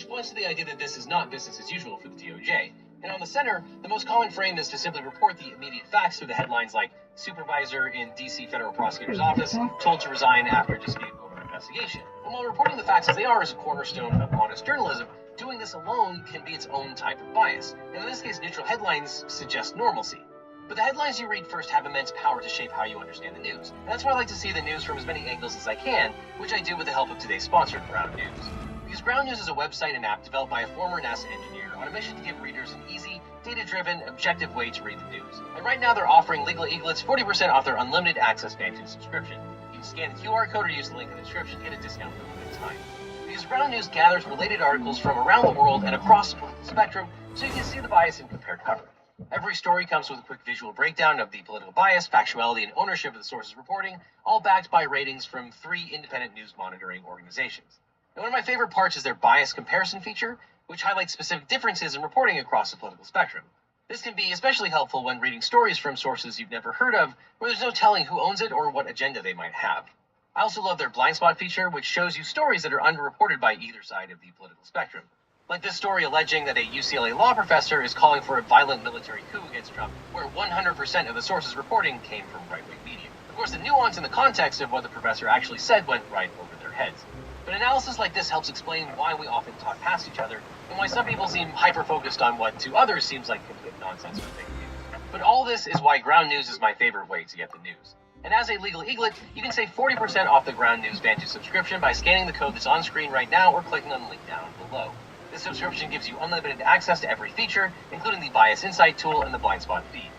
points to the idea that this is not business as usual for the DOJ. And on the center, the most common frame is to simply report the immediate facts through the headlines like supervisor in DC federal prosecutor's office told to resign after dispute over investigation. And while reporting the facts as they are is a cornerstone of honest journalism, doing this alone can be its own type of bias. And in this case, neutral headlines suggest normalcy. But the headlines you read first have immense power to shape how you understand the news. And that's why I like to see the news from as many angles as I can, which I do with the help of today's sponsor, Ground News. Because Ground News is a website and app developed by a former NASA engineer on a mission to give readers an easy, data-driven, objective way to read the news. And right now they're offering Legal Eaglets 40% off their unlimited access Vantage subscription. You can scan the QR code or use the link in the description to get a discount for a limited time. Because Ground News gathers related articles from around the world and across the political spectrum, so you can see the bias in compared coverage. Every story comes with a quick visual breakdown of the political bias, factuality, and ownership of the source's reporting, all backed by ratings from 3 independent news monitoring organizations. And one of my favorite parts is their bias comparison feature, which highlights specific differences in reporting across the political spectrum. This can be especially helpful when reading stories from sources you've never heard of, where there's no telling who owns it or what agenda they might have. I also love their blind spot feature, which shows you stories that are underreported by either side of the political spectrum. Like this story alleging that a UCLA law professor is calling for a violent military coup against Trump, where 100% of the source's reporting came from right-wing media. Of course, the nuance and the context of what the professor actually said went right over their heads. But analysis like this helps explain why we often talk past each other, and why some people seem hyper-focused on what to others seems like complete nonsense or fake news. But all this is why Ground News is my favorite way to get the news. And as a legal eaglet, you can save 40% off the Ground News Vantage subscription by scanning the code that's on screen right now or clicking on the link down below. This subscription gives you unlimited access to every feature, including the Bias Insight tool and the blind spot feed.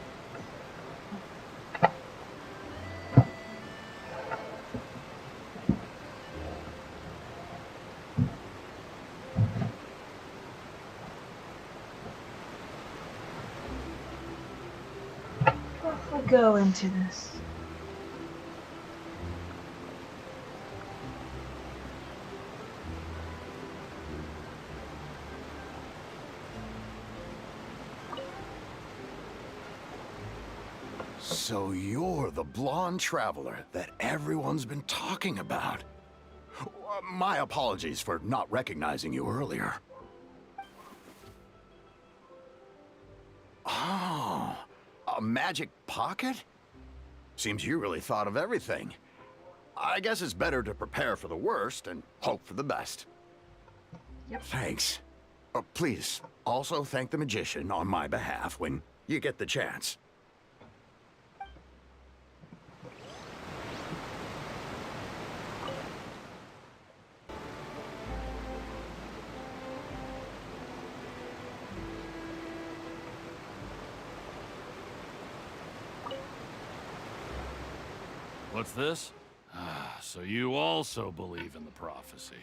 What will go into this? So you're the blonde traveler that everyone's been talking about. My apologies for not recognizing you earlier. Oh, a magic pocket? Seems you really thought of everything. I guess it's better to prepare for the worst and hope for the best. Yep. Thanks. Please, also thank the magician on my behalf when you get the chance. What's this? So you also believe in the prophecy.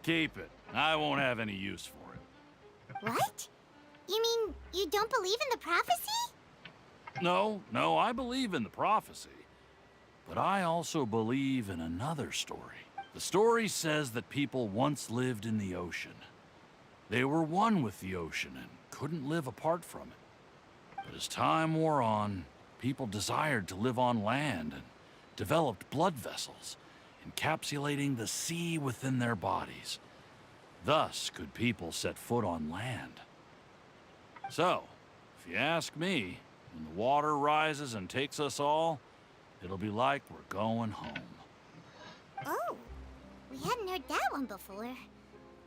Keep it. I won't have any use for it. What? You mean you don't believe in the prophecy? No, I believe in the prophecy. But I also believe in another story. The story says that people once lived in the ocean. They were one with the ocean and couldn't live apart from it. But as time wore on, people desired to live on land and developed blood vessels, encapsulating the sea within their bodies. Thus could people set foot on land. So, if you ask me, when the water rises and takes us all, it'll be like we're going home. Oh, we hadn't heard that one before.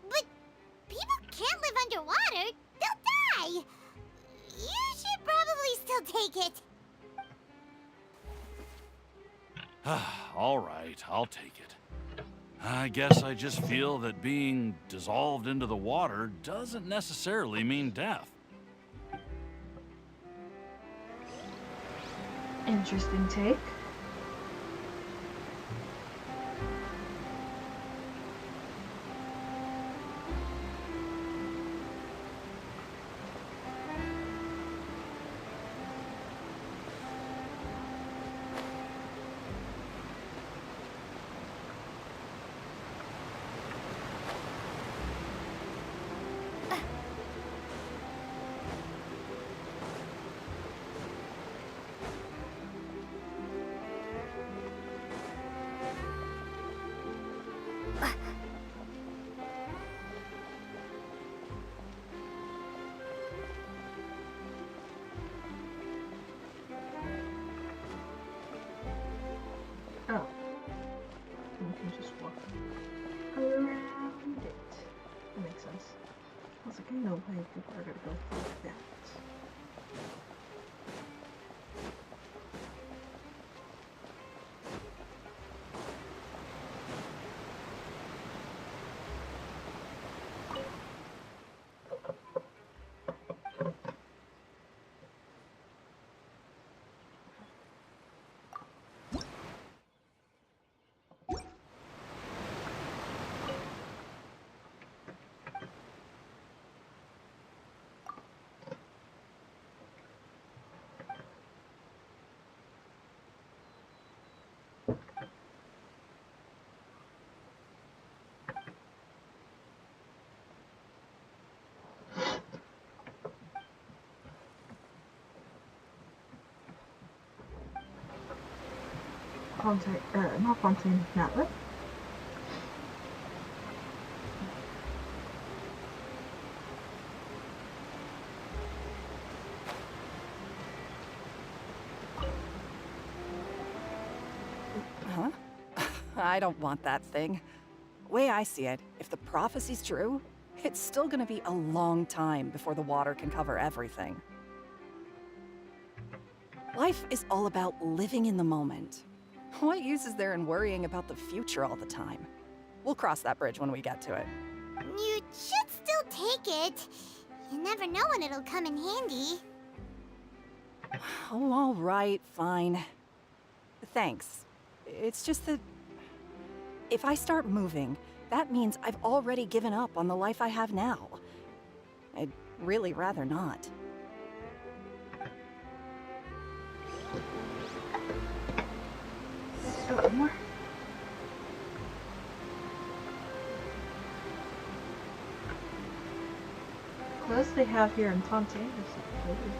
But people can't live underwater. They'll die. You should probably still take it. All right, I'll take it. I guess I just feel that being dissolved into the water doesn't necessarily mean death. Interesting take. people are gonna go like that. Fontaine, not Fontaine, Natlet. Huh? I don't want that thing. Way I see it, if the prophecy's true, it's still gonna be a long time before the water can cover everything. Life is all about living in the moment. What use is there in worrying about the future all the time? We'll cross that bridge when we get to it. You should still take it. You never know when it'll come in handy. Oh, all right, fine. Thanks. It's just that if I start moving, that means I've already given up on the life I have now. I'd really rather not. Oh, one more. Clothes they have here in Fontaine are so pretty.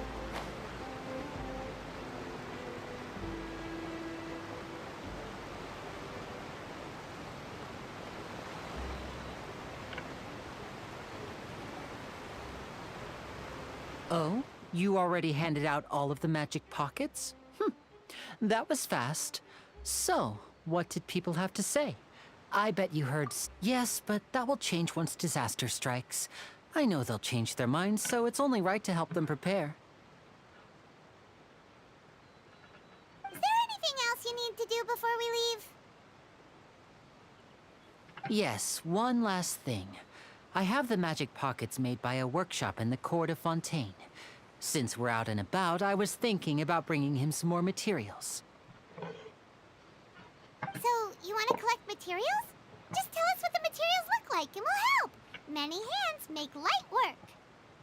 Oh, you already handed out all of the magic pockets? That was fast. So, what did people have to say? I bet you heard yes, but that will change once disaster strikes. I know they'll change their minds, so it's only right to help them prepare. Is there anything else you need to do before we leave? Yes, one last thing. I have the magic pockets made by a workshop in the court of Fontaine. Since we're out and about, I was thinking about bringing him some more materials. So, you want to collect materials? Just tell us what the materials look like and we'll help. Many hands make light work.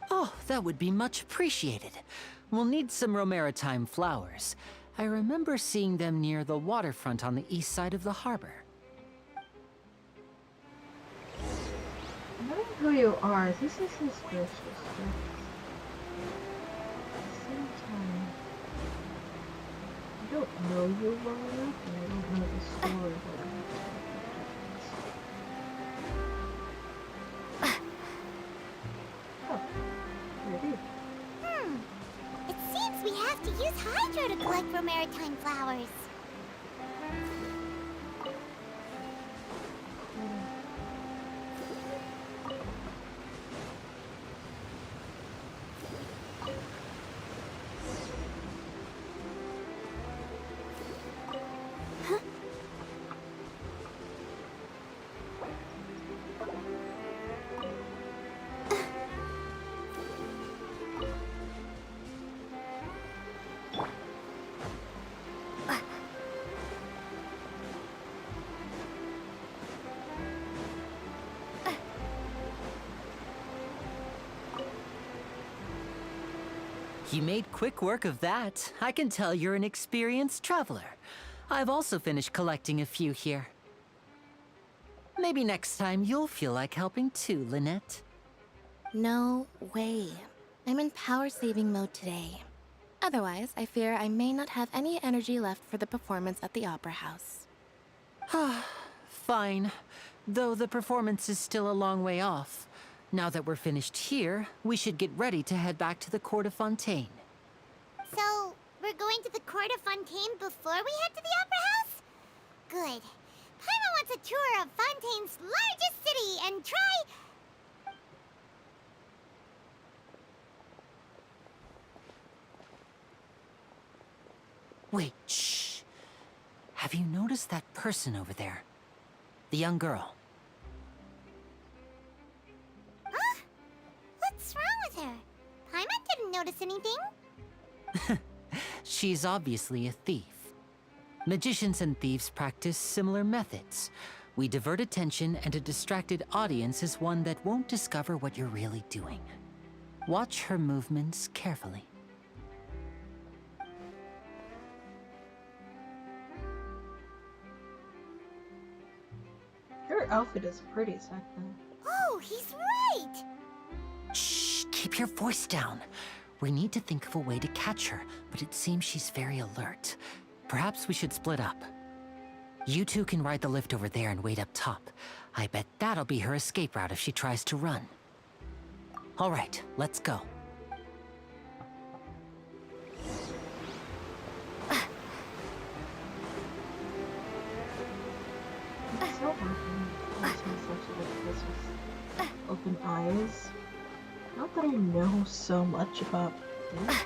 Oh, that would be much appreciated. We'll need some Romaritime flowers. I remember seeing them near the waterfront on the east side of the harbor. Knowing who you are, this is suspicious. But at the same time, I don't know you well enough, and I don't know the story well enough. Oh, maybe. It seems we have to use Hydro to collect Romaritime flowers. You made quick work of that. I can tell you're an experienced traveler. I've also finished collecting a few here. Maybe next time you'll feel like helping too, Lynette. No way. I'm in power-saving mode today. Otherwise, I fear I may not have any energy left for the performance at the Opera House. Fine. Though the performance is still a long way off. Now that we're finished here, we should get ready to head back to the court of Fontaine. So, we're going to the court of Fontaine before we head to the Opera House? Good. Paimon wants a tour of Fontaine's largest city and try... Wait, shh. Have you noticed that person over there? The young girl. Huh? What's wrong with her? Paimon didn't notice anything. She's obviously a thief. Magicians and thieves practice similar methods. We divert attention, and a distracted audience is one that won't discover what you're really doing. Watch her movements carefully. Her outfit is pretty, Sakura. Oh, he's right! Shh, keep your voice down. We need to think of a way to catch her, but it seems she's very alert. Perhaps we should split up. You two can ride the lift over there and wait up top. I bet that'll be her escape route if she tries to run. All right, let's go. It's so hard for me to watch such like this with open eyes. Not that I know so much about this.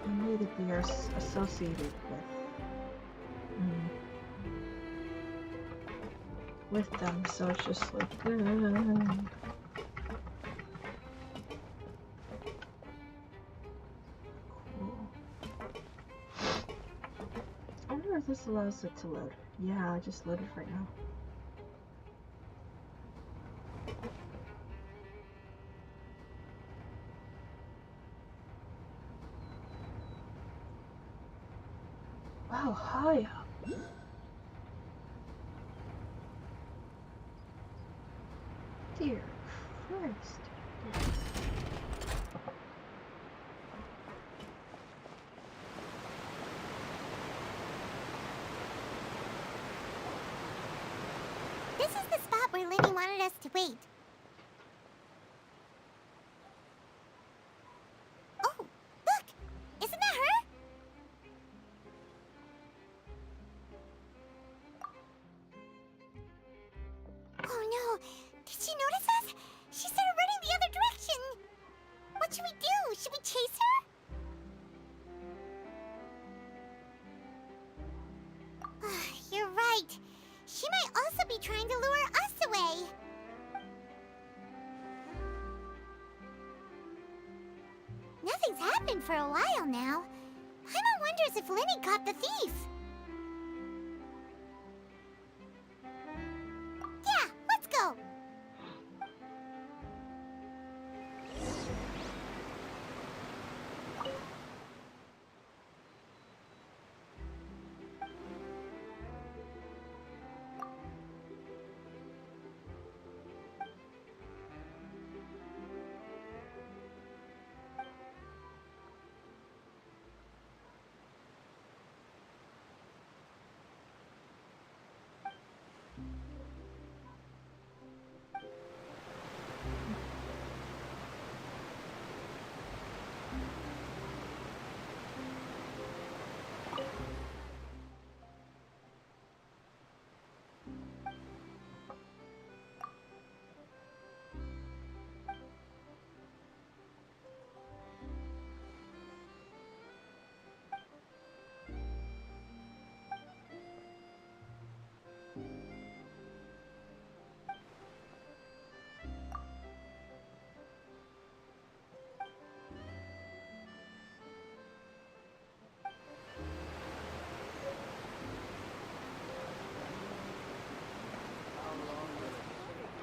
Only that they are associated with them, so it's just like cool. I wonder if this allows it to load. Yeah, I just loaded right now. Wow, high up. Dear Christ. This is the spot where Linny wanted us to wait. Oh, look! Isn't that her? Oh no! Did she notice us? She started running the other direction! What should we do? Should we chase her? You're right. She might also be trying to lure us away. Nothing's happened for a while now. Paimon wonders if Linny caught the thief. Yeah, let's go.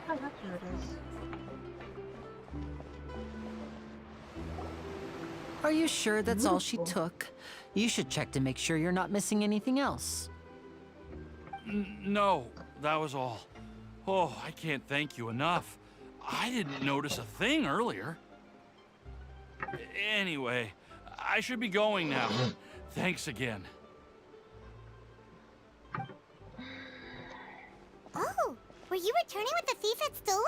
Oh, that's where it is. Are you sure that's all she Beautiful. took? You should check to make sure you're not missing anything else. No, that was all. Oh, I can't thank you enough. I didn't notice a thing earlier. Anyway, I should be going now. Thanks again. Oh, were you returning what the thief had stolen?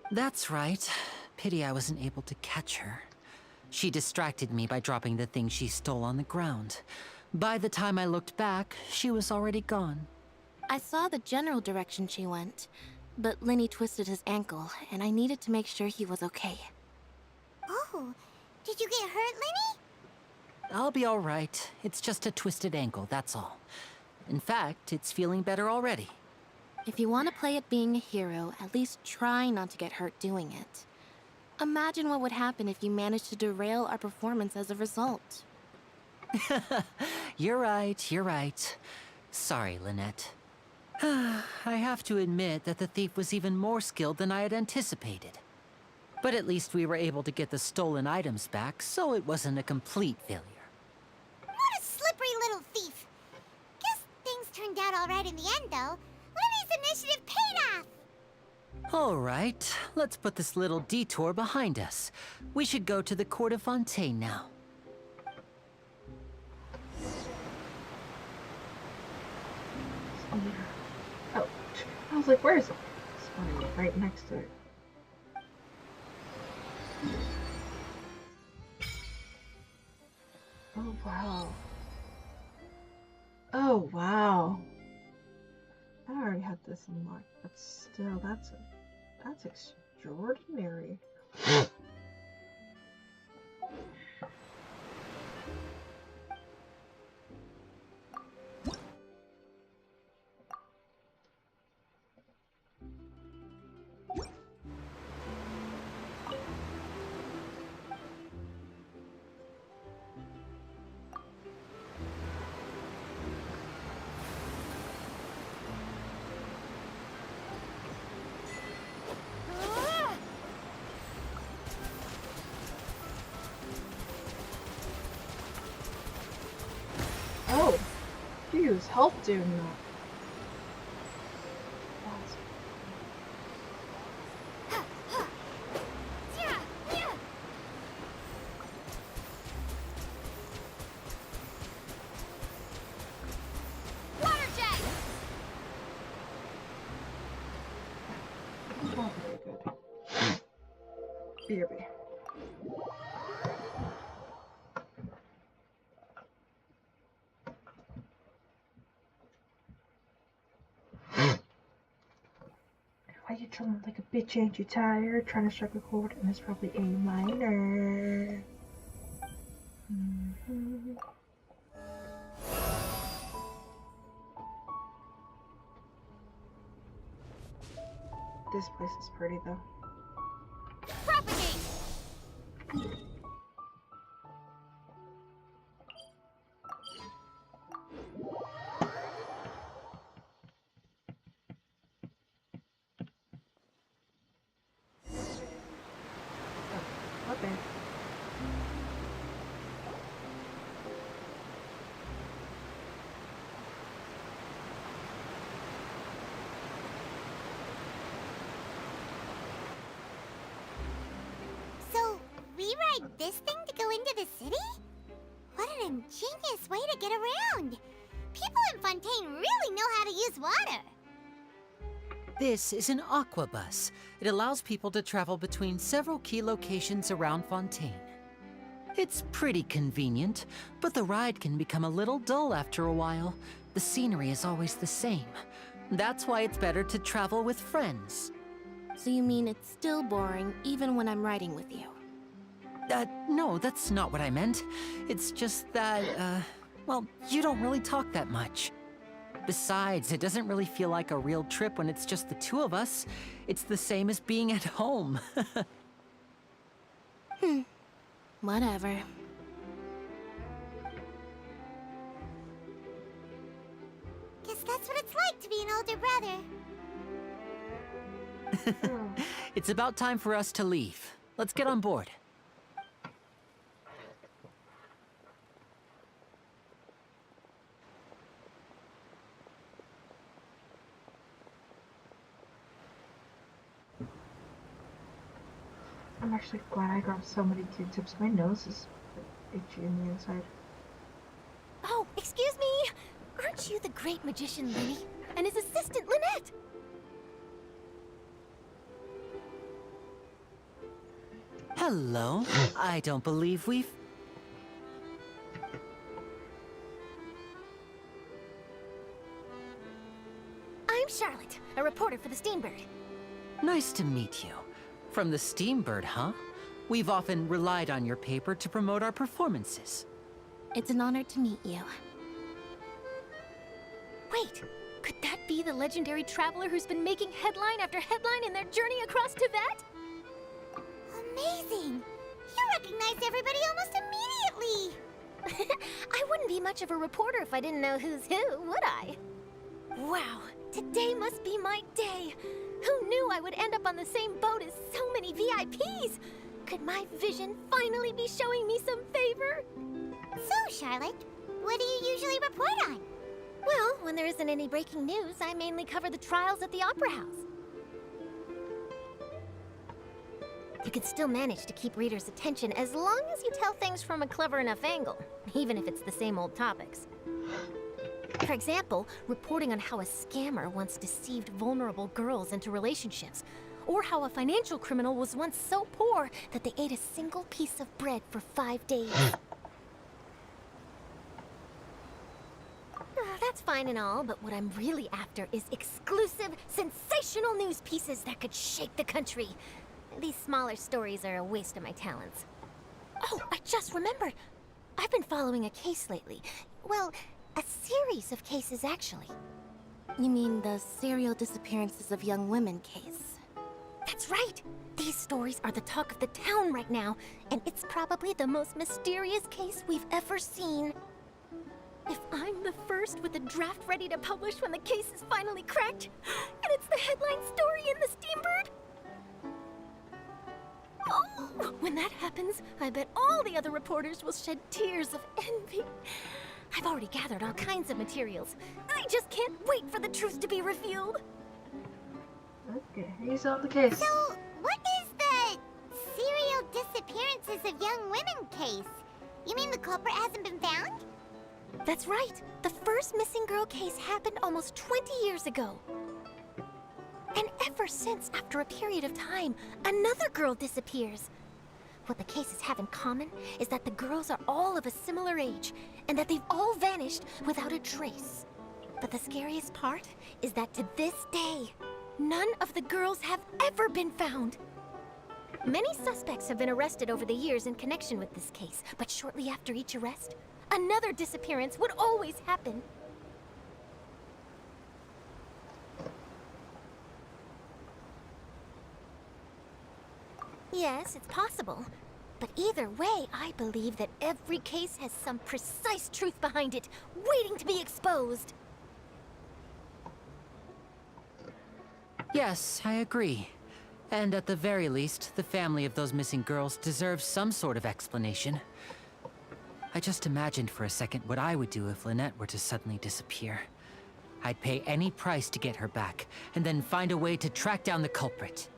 That's right. Pity I wasn't able to catch her. She distracted me by dropping the thing she stole on the ground. By the time I looked back, she was already gone. I saw the general direction she went, but Linny twisted his ankle, and I needed to make sure he was okay. Oh, Did you get hurt, Lenny? I'll be all right. It's just a twisted ankle, that's all. In fact, it's feeling better already. If you want to play at being a hero, at least try not to get hurt doing it. Imagine what would happen if you managed to derail our performance as a result. You're right, you're right. Sorry, Lynette. I have to admit that the thief was even more skilled than I had anticipated. But at least we were able to get the stolen items back, so it wasn't a complete failure. What a slippery little thief. Guess things turned out all right in the end, though. Lenny's initiative paid off. All right, let's put this little detour behind us. We should go to the court of Fontaine now. Oh, I was like, where is it? It's funny, right next to it. Oh, wow. Oh, wow. I already had this unlocked, but still, that's extraordinary. Oh, you use health doing that. Water jet! That's not very good. BRB. Why you drumming like a bitch? Ain't you tired? Trying to strike a chord, and it's probably A minor. This place is pretty though. Propagate! Okay. So, we ride this thing to go into the city? What an ingenious way to get around! People in Fontaine really know how to use water! This is an aqua bus. It allows people to travel between several key locations around Fontaine. It's pretty convenient, but the ride can become a little dull after a while. The scenery is always the same. That's why it's better to travel with friends. So you mean it's still boring even when I'm riding with you? No, that's not what I meant. It's just that, well, you don't really talk that much. Besides, it doesn't really feel like a real trip when it's just the two of us. It's the same as being at home. Whatever. Guess that's what it's like to be an older brother. It's about time for us to leave. Let's get on board. I'm actually glad I grabbed so many Q-tips. My nose is itchy on the inside. Oh, excuse me! Aren't you the great magician, Lenny? And his assistant, Lynette? Hello. I don't believe we've... I'm Charlotte, a reporter for the Steambird. Nice to meet you. From the Steambird, huh? We've often relied on your paper to promote our performances. It's an honor to meet you. Wait, could that be the legendary traveler who's been making headline after headline in their journey across Tibet? Amazing! You recognized everybody almost immediately! I wouldn't be much of a reporter if I didn't know who's who, would I? Wow, today must be my day. Who knew I would end up on the same boat as so many VIPs? Could my vision finally be showing me some favor? So, Charlotte, what do you usually report on? Well, when there isn't any breaking news, I mainly cover the trials at the Opera House. You can still manage to keep readers' attention as long as you tell things from a clever enough angle, even if it's the same old topics. For example, reporting on how a scammer once deceived vulnerable girls into relationships, or how a financial criminal was once so poor that they ate a single piece of bread for 5 days. That's fine and all, but what I'm really after is exclusive, sensational news pieces that could shake the country. These smaller stories are a waste of my talents. Oh, I just remembered. I've been following a case lately. Well, a series of cases, actually. You mean the serial disappearances of young women case? That's right! These stories are the talk of the town right now, and it's probably the most mysterious case we've ever seen. If I'm the first with a draft ready to publish when the case is finally cracked, and it's the headline story in the Steambird, oh, when that happens, I bet all the other reporters will shed tears of envy. I've already gathered all kinds of materials. I just can't wait for the truth to be revealed. Okay, he's on the case. So, what is the serial disappearances of young women case? You mean the culprit hasn't been found? That's right. The first missing girl case happened almost 20 years ago. And ever since, after a period of time, another girl disappears. What the cases have in common is that the girls are all of a similar age, and that they've all vanished without a trace. But the scariest part is that to this day, none of the girls have ever been found. Many suspects have been arrested over the years in connection with this case, but shortly after each arrest, another disappearance would always happen. Yes, it's possible. But either way, I believe that every case has some precise truth behind it, waiting to be exposed. Yes, I agree. And at the very least, the family of those missing girls deserves some sort of explanation. I just imagined for a second what I would do if Lynette were to suddenly disappear. I'd pay any price to get her back, and then find a way to track down the culprit.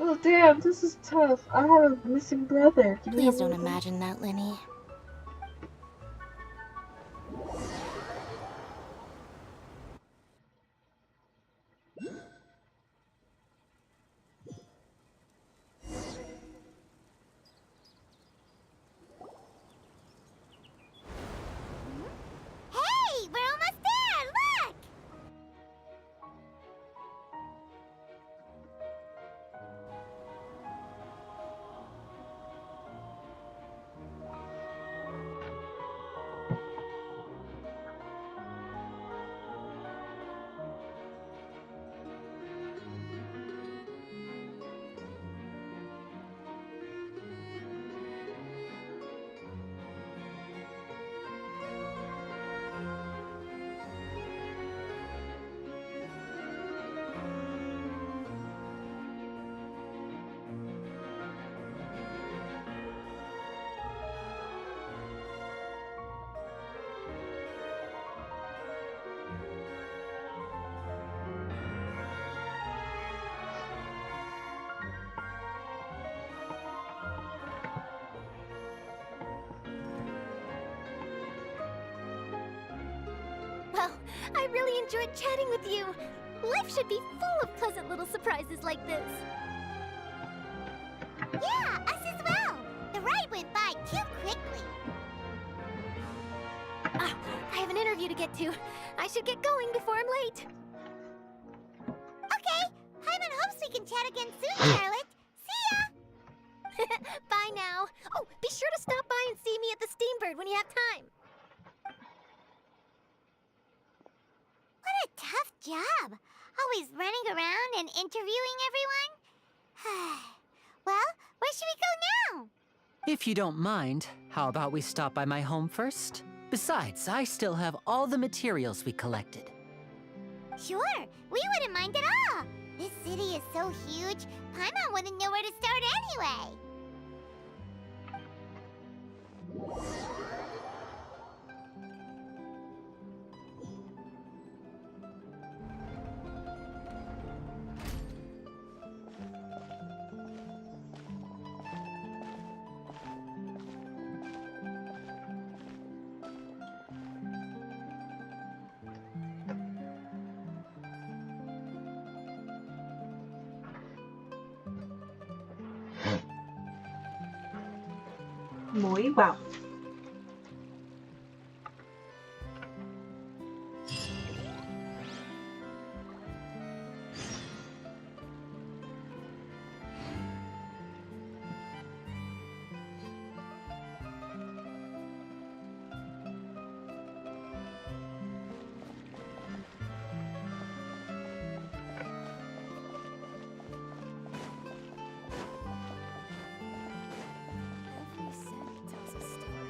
Oh damn, this is tough. I have a missing brother. Can you Please help don't me with imagine that, Lenny. Hey, we're almost there! Look! Well, I really enjoyed chatting with you. Life should be full of pleasant little surprises like this. Yeah, us as well. The ride went by too quickly. Ah, I have an interview to get to. I should get going before I'm late. Okay, Hyman hopes we can chat again soon, Charlotte. See ya! Bye now. Oh, be sure to stop by and see me at the Steambird when you have time. What a tough job. Always running around and interviewing everyone. Well, where should we go now? If you don't mind, how about we stop by my home first? Besides, I still have all the materials we collected. Sure, we wouldn't mind at all. This city is so huge, Paimon wouldn't know where to start anyway. Muy wow. Every scent tells a story.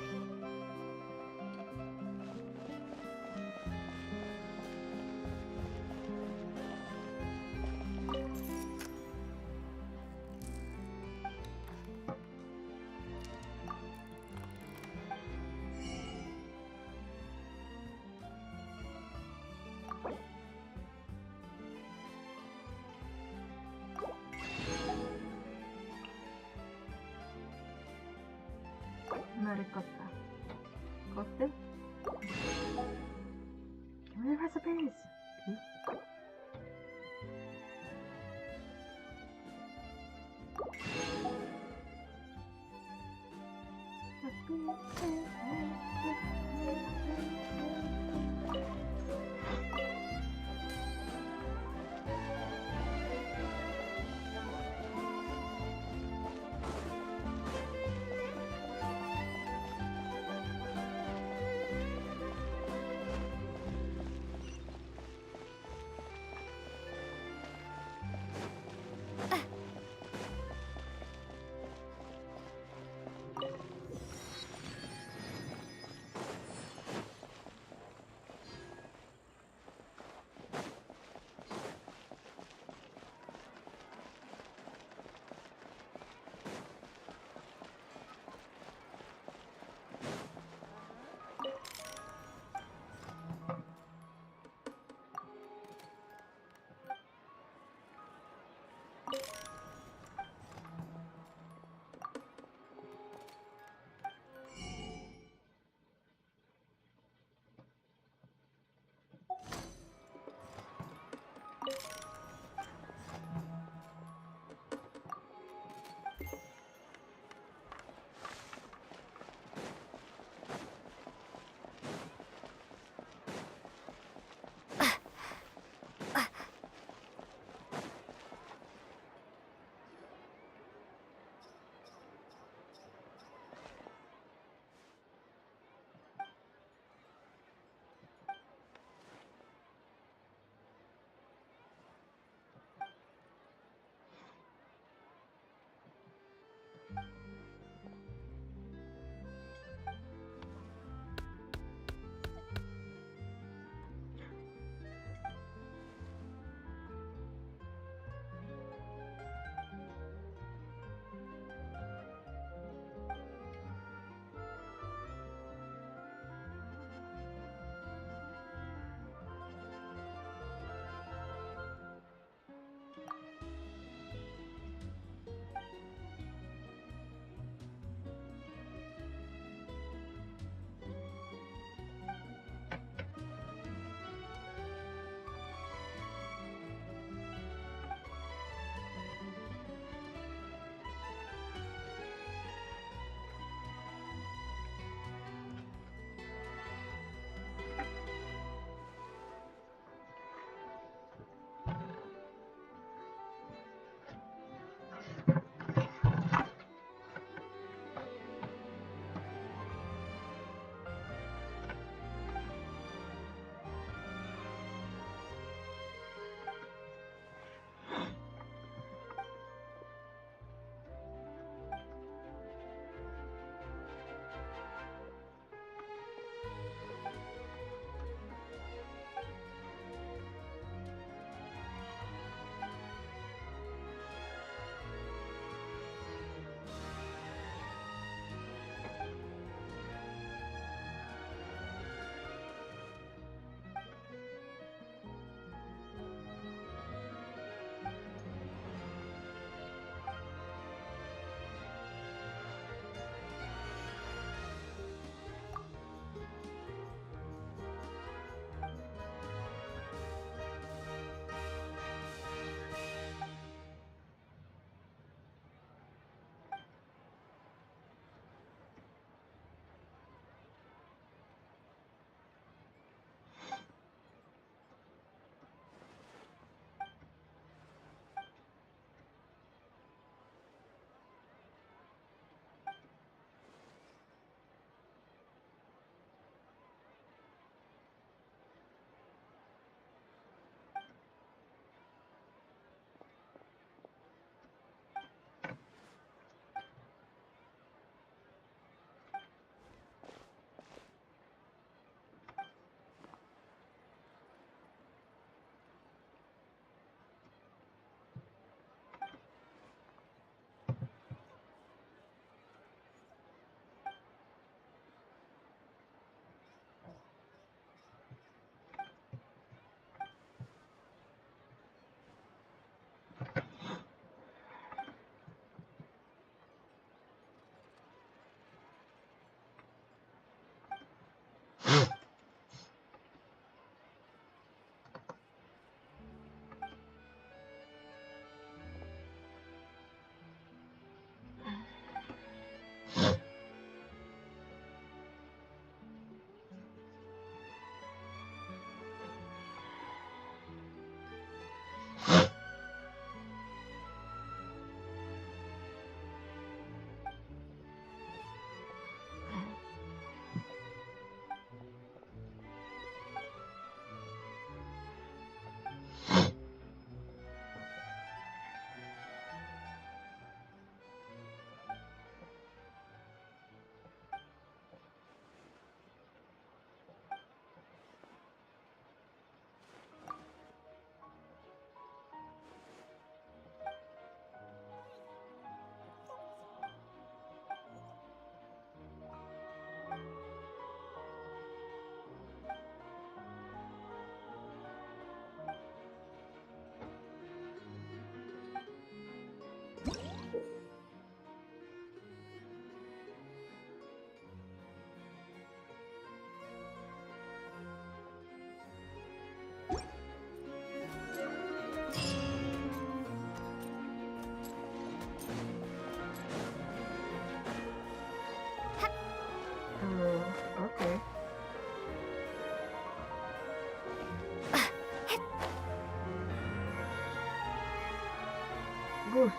Oof.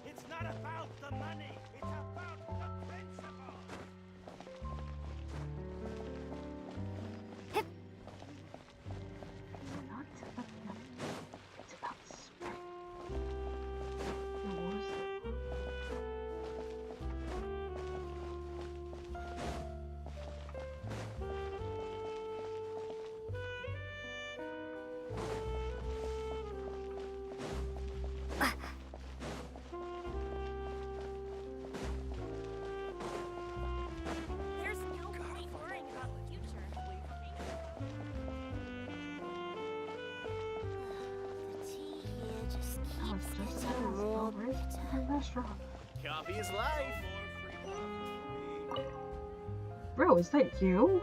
It's not about the money, it's about the principle. Not about them. It's about spirit. What was it? There's no point worrying about the future. The tea here just Oh, keeps just as getting more celebrate bitter. the restaurant. Coffee is life. Bro, is that you?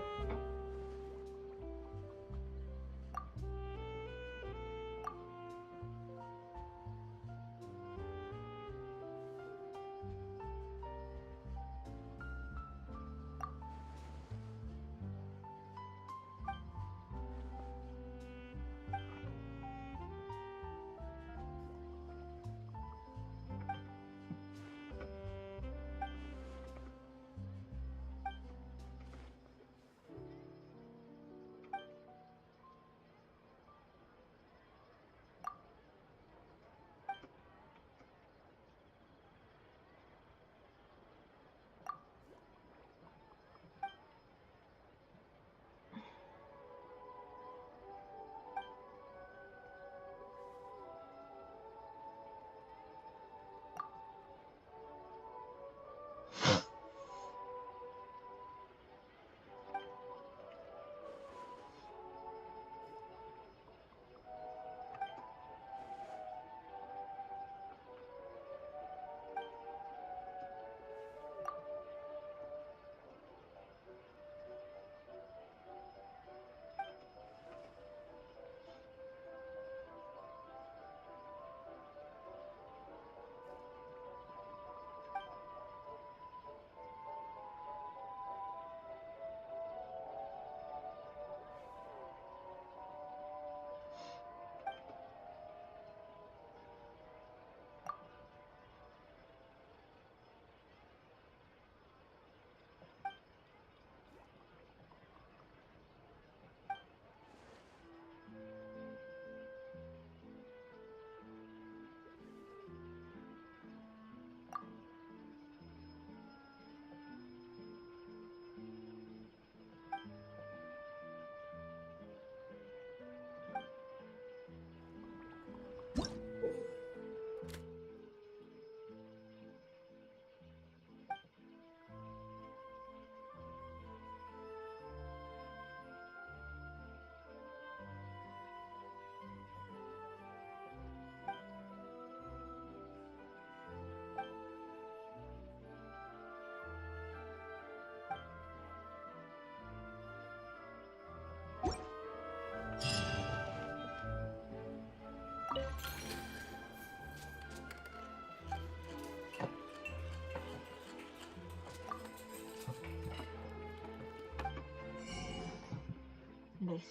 Nice.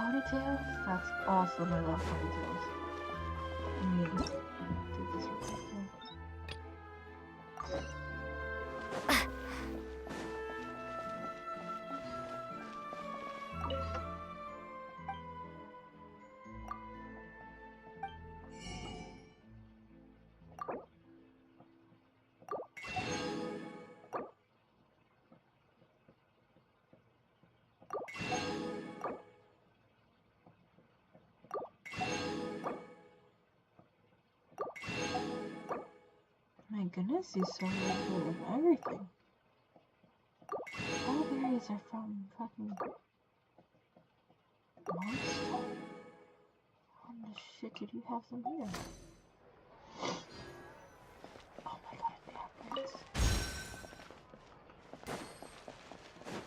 ponytails? That's awesome. I love ponytails. I mean, do this real quick. My goodness, he's so good with everything. All berries are from fucking monster. How the shit did you have them here? Oh my god, they have berries.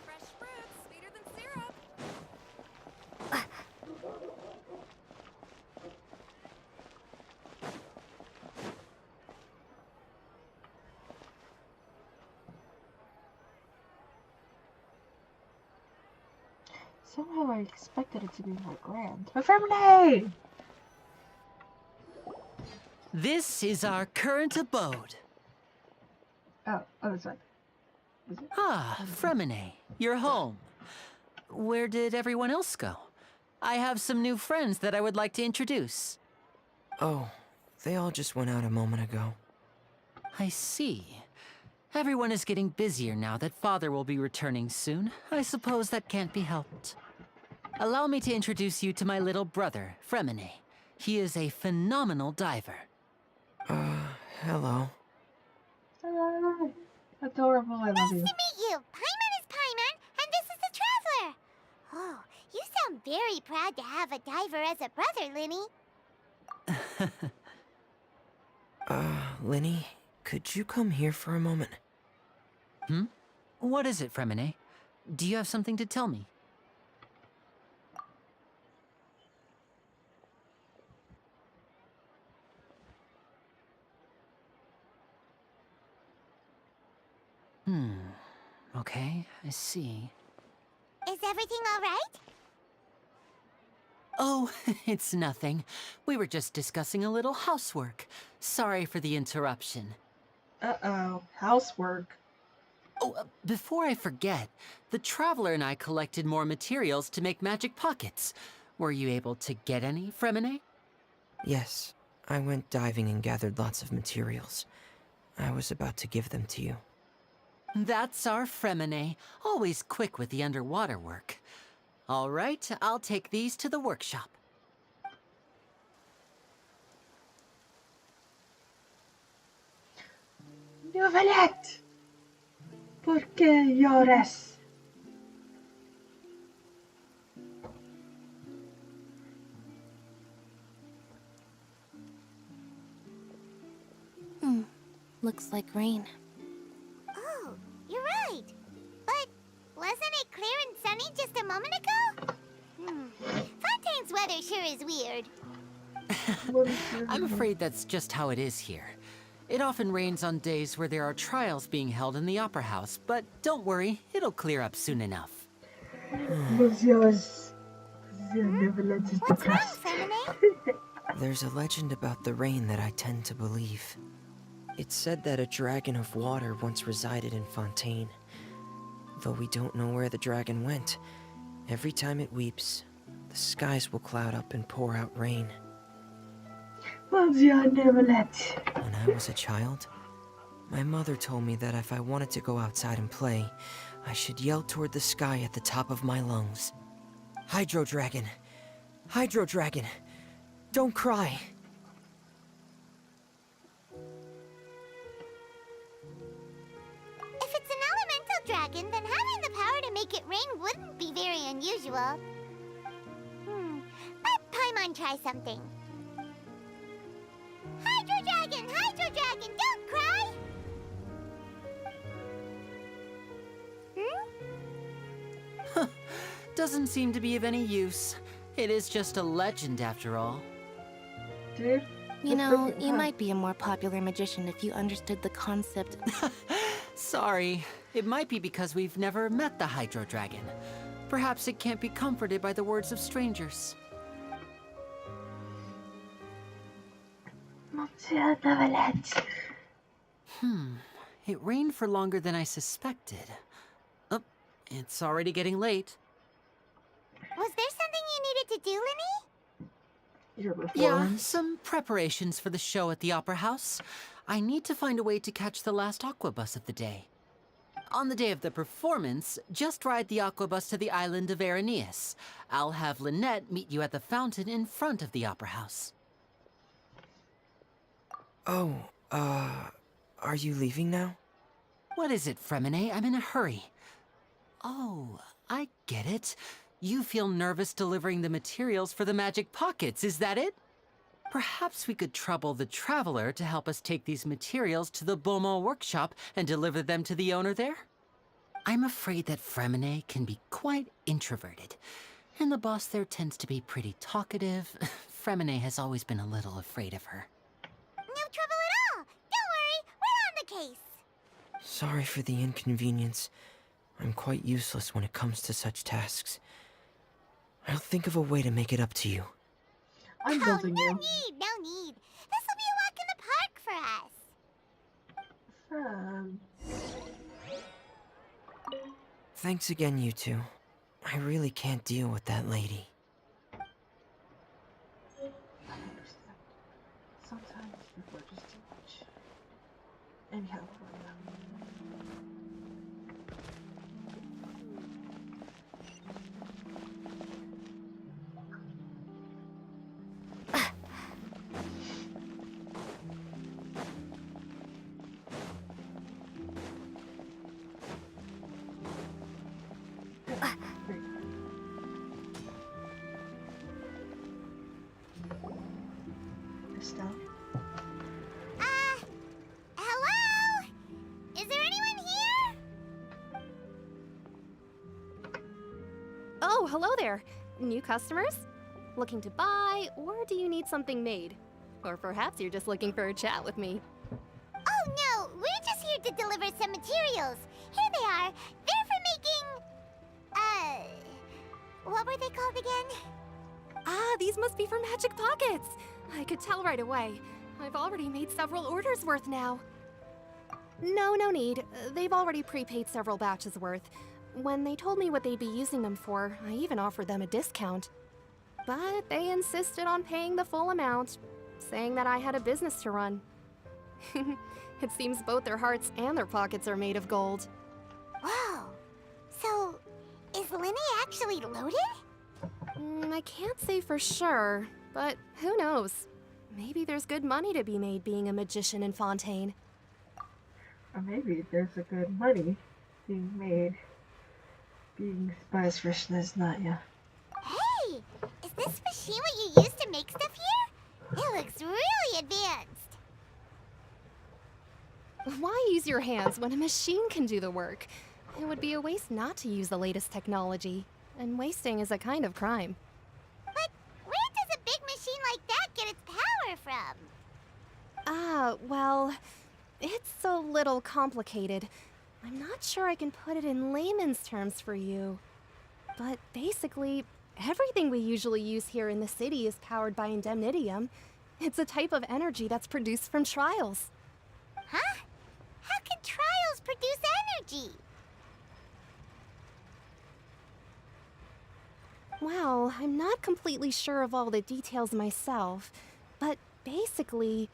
Fresh fruit, sweeter than syrup. Somehow I expected it to be more grand. But Femine! This is our current abode. Oh, it's like. Is it? Ah, Fremine, you're home. Where did everyone else go? I have some new friends that I would like to introduce. Oh, they all just went out a moment ago. I see. Everyone is getting busier now that Father will be returning soon. I suppose that can't be helped. Allow me to introduce you to my little brother, Fremine. He is a phenomenal diver. Hello. Adorable, I love Nice you. to meet you. Paimon is Paimon, and this is the Traveler. Oh, you sound very proud to have a diver as a brother, Linny. Linny, could you come here for a moment? What is it, Fremine? Do you have something to tell me? Okay, I see. Is everything all right? Oh, it's nothing. We were just discussing a little housework. Sorry for the interruption. Uh-oh. Housework. Oh, before I forget, the Traveler and I collected more materials to make magic pockets. Were you able to get any, Fremine? Yes, I went diving and gathered lots of materials. I was about to give them to you. That's our Fremine, always quick with the underwater work. All right, I'll take these to the workshop. Novelette! ¿Por qué lloras? Looks like rain. Oh, you're right. But wasn't it clear and sunny just a moment ago? Fontaine's weather sure is weird. I'm afraid that's just how it is here. It often rains on days where there are trials being held in the Opera House, but don't worry, it'll clear up soon enough. What's What's wrong, Femine? There's a legend about the rain that I tend to believe. It's said that a dragon of water once resided in Fontaine. Though we don't know where the dragon went, every time it weeps, the skies will cloud up and pour out rain. When When I was a child, my mother told me that if I wanted to go outside and play, I should yell toward the sky at the top of my lungs. Hydro Dragon! Hydro Dragon! Don't cry! If it's an elemental dragon, then having the power to make it rain wouldn't be very unusual. Let Paimon try something. Hydro Dragon, don't cry! Doesn't seem to be of any use. It is just a legend after all. Dude, You know, you might be a more popular magician if you understood the concept. Sorry, it might be because we've never met the Hydro Dragon. Perhaps it can't be comforted by the words of strangers. It rained for longer than I suspected. Oh, it's already getting late. Was there something you needed to do, Linny? Your Yeah, performance. some preparations for the show at the Opera House. I need to find a way to catch the last aqua bus of the day. On the day of the performance, just ride the aqua bus to the island of Aeneas. I'll have Lynette meet you at the fountain in front of the Opera House. Oh, are you leaving now? What is it, Fremine? I'm in a hurry. Oh, I get it. You feel nervous delivering the materials for the magic pockets, is that it? Perhaps we could trouble the Traveler to help us take these materials to the Beaumont workshop and deliver them to the owner there? I'm afraid that Fremine can be quite introverted, and the boss there tends to be pretty talkative. Fremine has always been a little afraid of her. No trouble at all. Don't worry, we're on the case. Sorry for the inconvenience. I'm quite useless when it comes to such tasks. I'll think of a way to make it up to you. I'm building no you. No need. This will be a walk in the park for us. Thanks again, you two. I really can't deal with that lady. I understand. Sometimes people are just too much. Anyhow, Estelle? Hello? Is there anyone here? Oh, hello there. New customers? Looking to buy, or do you need something made? Or perhaps you're just looking for a chat with me. Oh no, we're just here to deliver some materials. Here they are. They're for making... what were they called again? Ah, these must be for magic pockets. I could tell right away. I've already made several orders worth now. No need. They've already prepaid several batches worth. When they told me what they'd be using them for, I even offered them a discount. But they insisted on paying the full amount, saying that I had a business to run. It seems both their hearts and their pockets are made of gold. Whoa. So, is Linny actually loaded? I can't say for sure, but who knows? Maybe there's good money to be made being a magician in Fontaine. Or maybe there's a good money being made being spies for Snezhnaya. Hey! Is this machine what you use to make stuff here? It looks really advanced. Why use your hands when a machine can do the work? It would be a waste not to use the latest technology, and wasting is a kind of crime. But where does a big machine like that get its power from? Well, it's a little complicated. I'm not sure I can put it in layman's terms for you. But basically, everything we usually use here in the city is powered by indemnitium. It's a type of energy that's produced from trials. Huh? How can trials produce energy? Well, I'm not completely sure of all the details myself, but basically,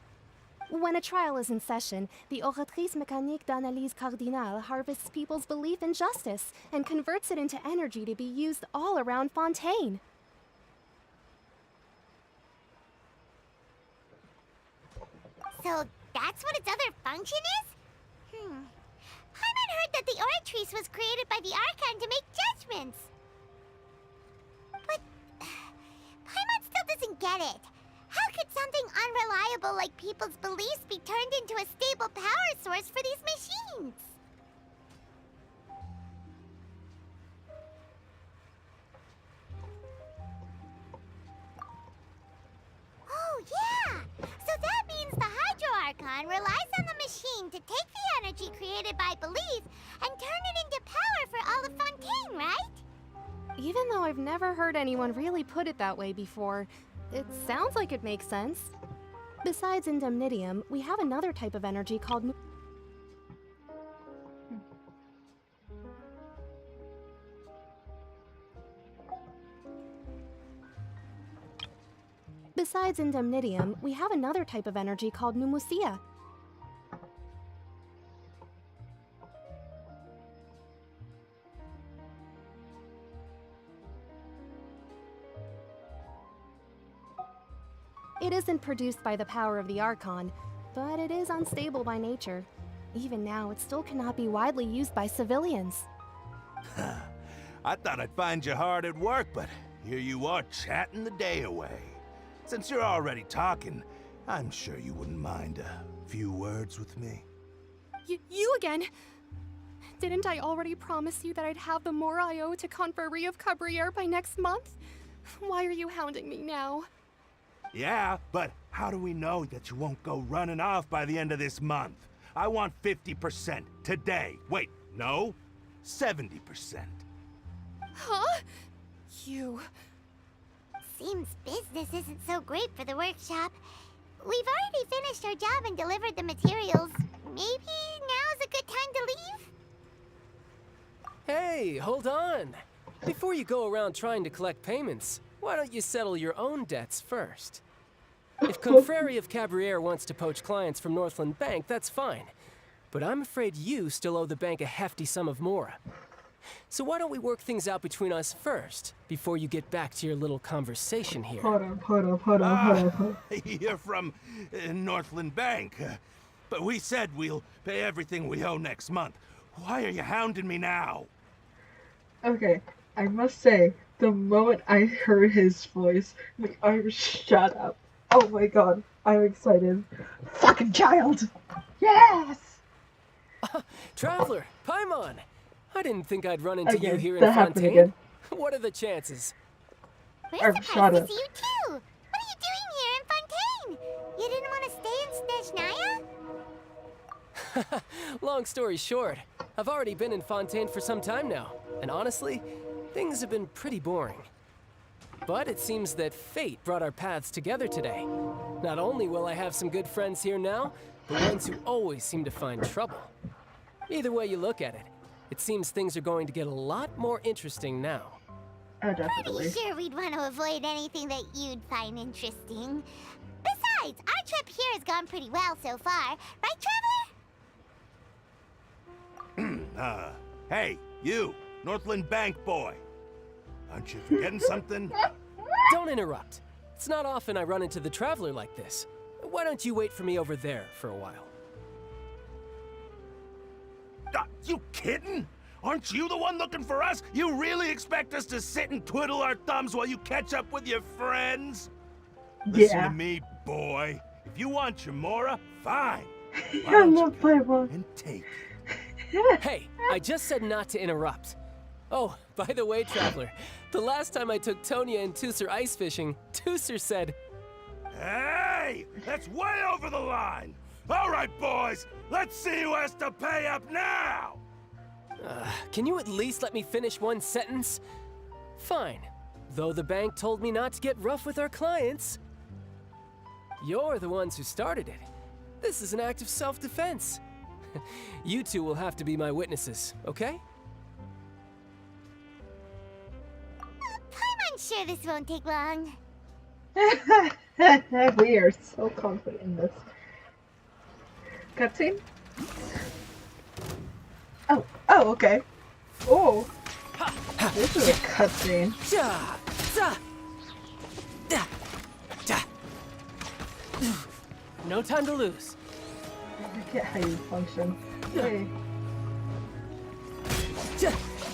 when a trial is in session, the Oratrice Mécanique d'Analyse Cardinale harvests people's belief in justice and converts it into energy to be used all around Fontaine. So that's what its other function is? Paimon heard that the Oratrice was created by the Archon to make judgments. But Paimon still doesn't get it. How could something unreliable like people's beliefs be turned into a stable power source for these machines? Oh, yeah! So that means the Hydro Archon relies on the machine to take the energy created by belief and turn it into power for all of Fontaine, right? though I've never heard anyone really put it that way before, it sounds like it makes sense. Besides indemnitium, we have another type of energy called Besides indemnitium, we have another type of energy called pneumosia. It isn't produced by the power of the Archon, but it is unstable by nature. Even now, it still cannot be widely used by civilians. I thought I'd find you hard at work, but here you are chatting the day away. Since you're already talking, I'm sure you wouldn't mind a few words with me. You again? Didn't I already promise you that I'd have the more I owe to Confrérie of Cabriere by next month? Why are you hounding me now? Yeah, but how do we know that you won't go running off by the end of this month? I want 50% today. Wait, no, 70%. Huh? You... Seems business isn't so great for the workshop. We've already finished our job and delivered the materials. Maybe now's a good time to leave? Hey, hold on. Before you go around trying to collect payments, why don't you settle your own debts first? If Confrérie of Cabriere wants to poach clients from Northland Bank, that's fine. But I'm afraid you still owe the bank a hefty sum of mora. So why don't we work things out between us first, before you get back to your little conversation here? Hold up. You're from Northland Bank. But we said we'll pay everything we owe next month. Why are you hounding me now? Okay, I must say, the moment I heard his voice, my arms shut up. Oh my god, I'm excited. Fucking child! Yes! Traveler, Paimon! I didn't think I'd run into you here in that happened Fontaine. again. What are the chances? We're shut surprised up. to see you too! What are you doing here in Fontaine? You didn't want to stay in Snezhnaya? Long story short, I've already been in Fontaine for some time now, and honestly, things have been pretty boring. But it seems that fate brought our paths together today. Not only will I have some good friends here now, but ones who always seem to find trouble. Either way you look at it, it seems things are going to get a lot more interesting now. Oh, definitely. Pretty sure we'd want to avoid anything that you'd find interesting. Besides, our trip here has gone pretty well so far. Right, Traveler? Hey, you, Northland Bank boy. Aren't you forgetting something? Don't interrupt. It's not often I run into the Traveler like this. Why don't you wait for me over there for a while? You kidding? Aren't you the one looking for us? You really expect us to sit and twiddle our thumbs while you catch up with your friends? Listen to me, boy. If you want your mora, fine. I love Paimon. And take Hey, I just said not to interrupt. Oh, by the way, Traveler, the last time I took Tonya and Tusser ice fishing, Tusser said, Hey! That's way over the line! All right, boys, let's see who has to pay up now! Can you at least let me finish one sentence? Fine. Though the bank told me not to get rough with our clients. You're the ones who started it. This is an act of self-defense. You two will have to be my witnesses, okay? I'm sure this won't take long. We are so confident in this. Cutscene? Oh, okay. Oh. This is a cutscene. No time to lose. I get how you function. Hey.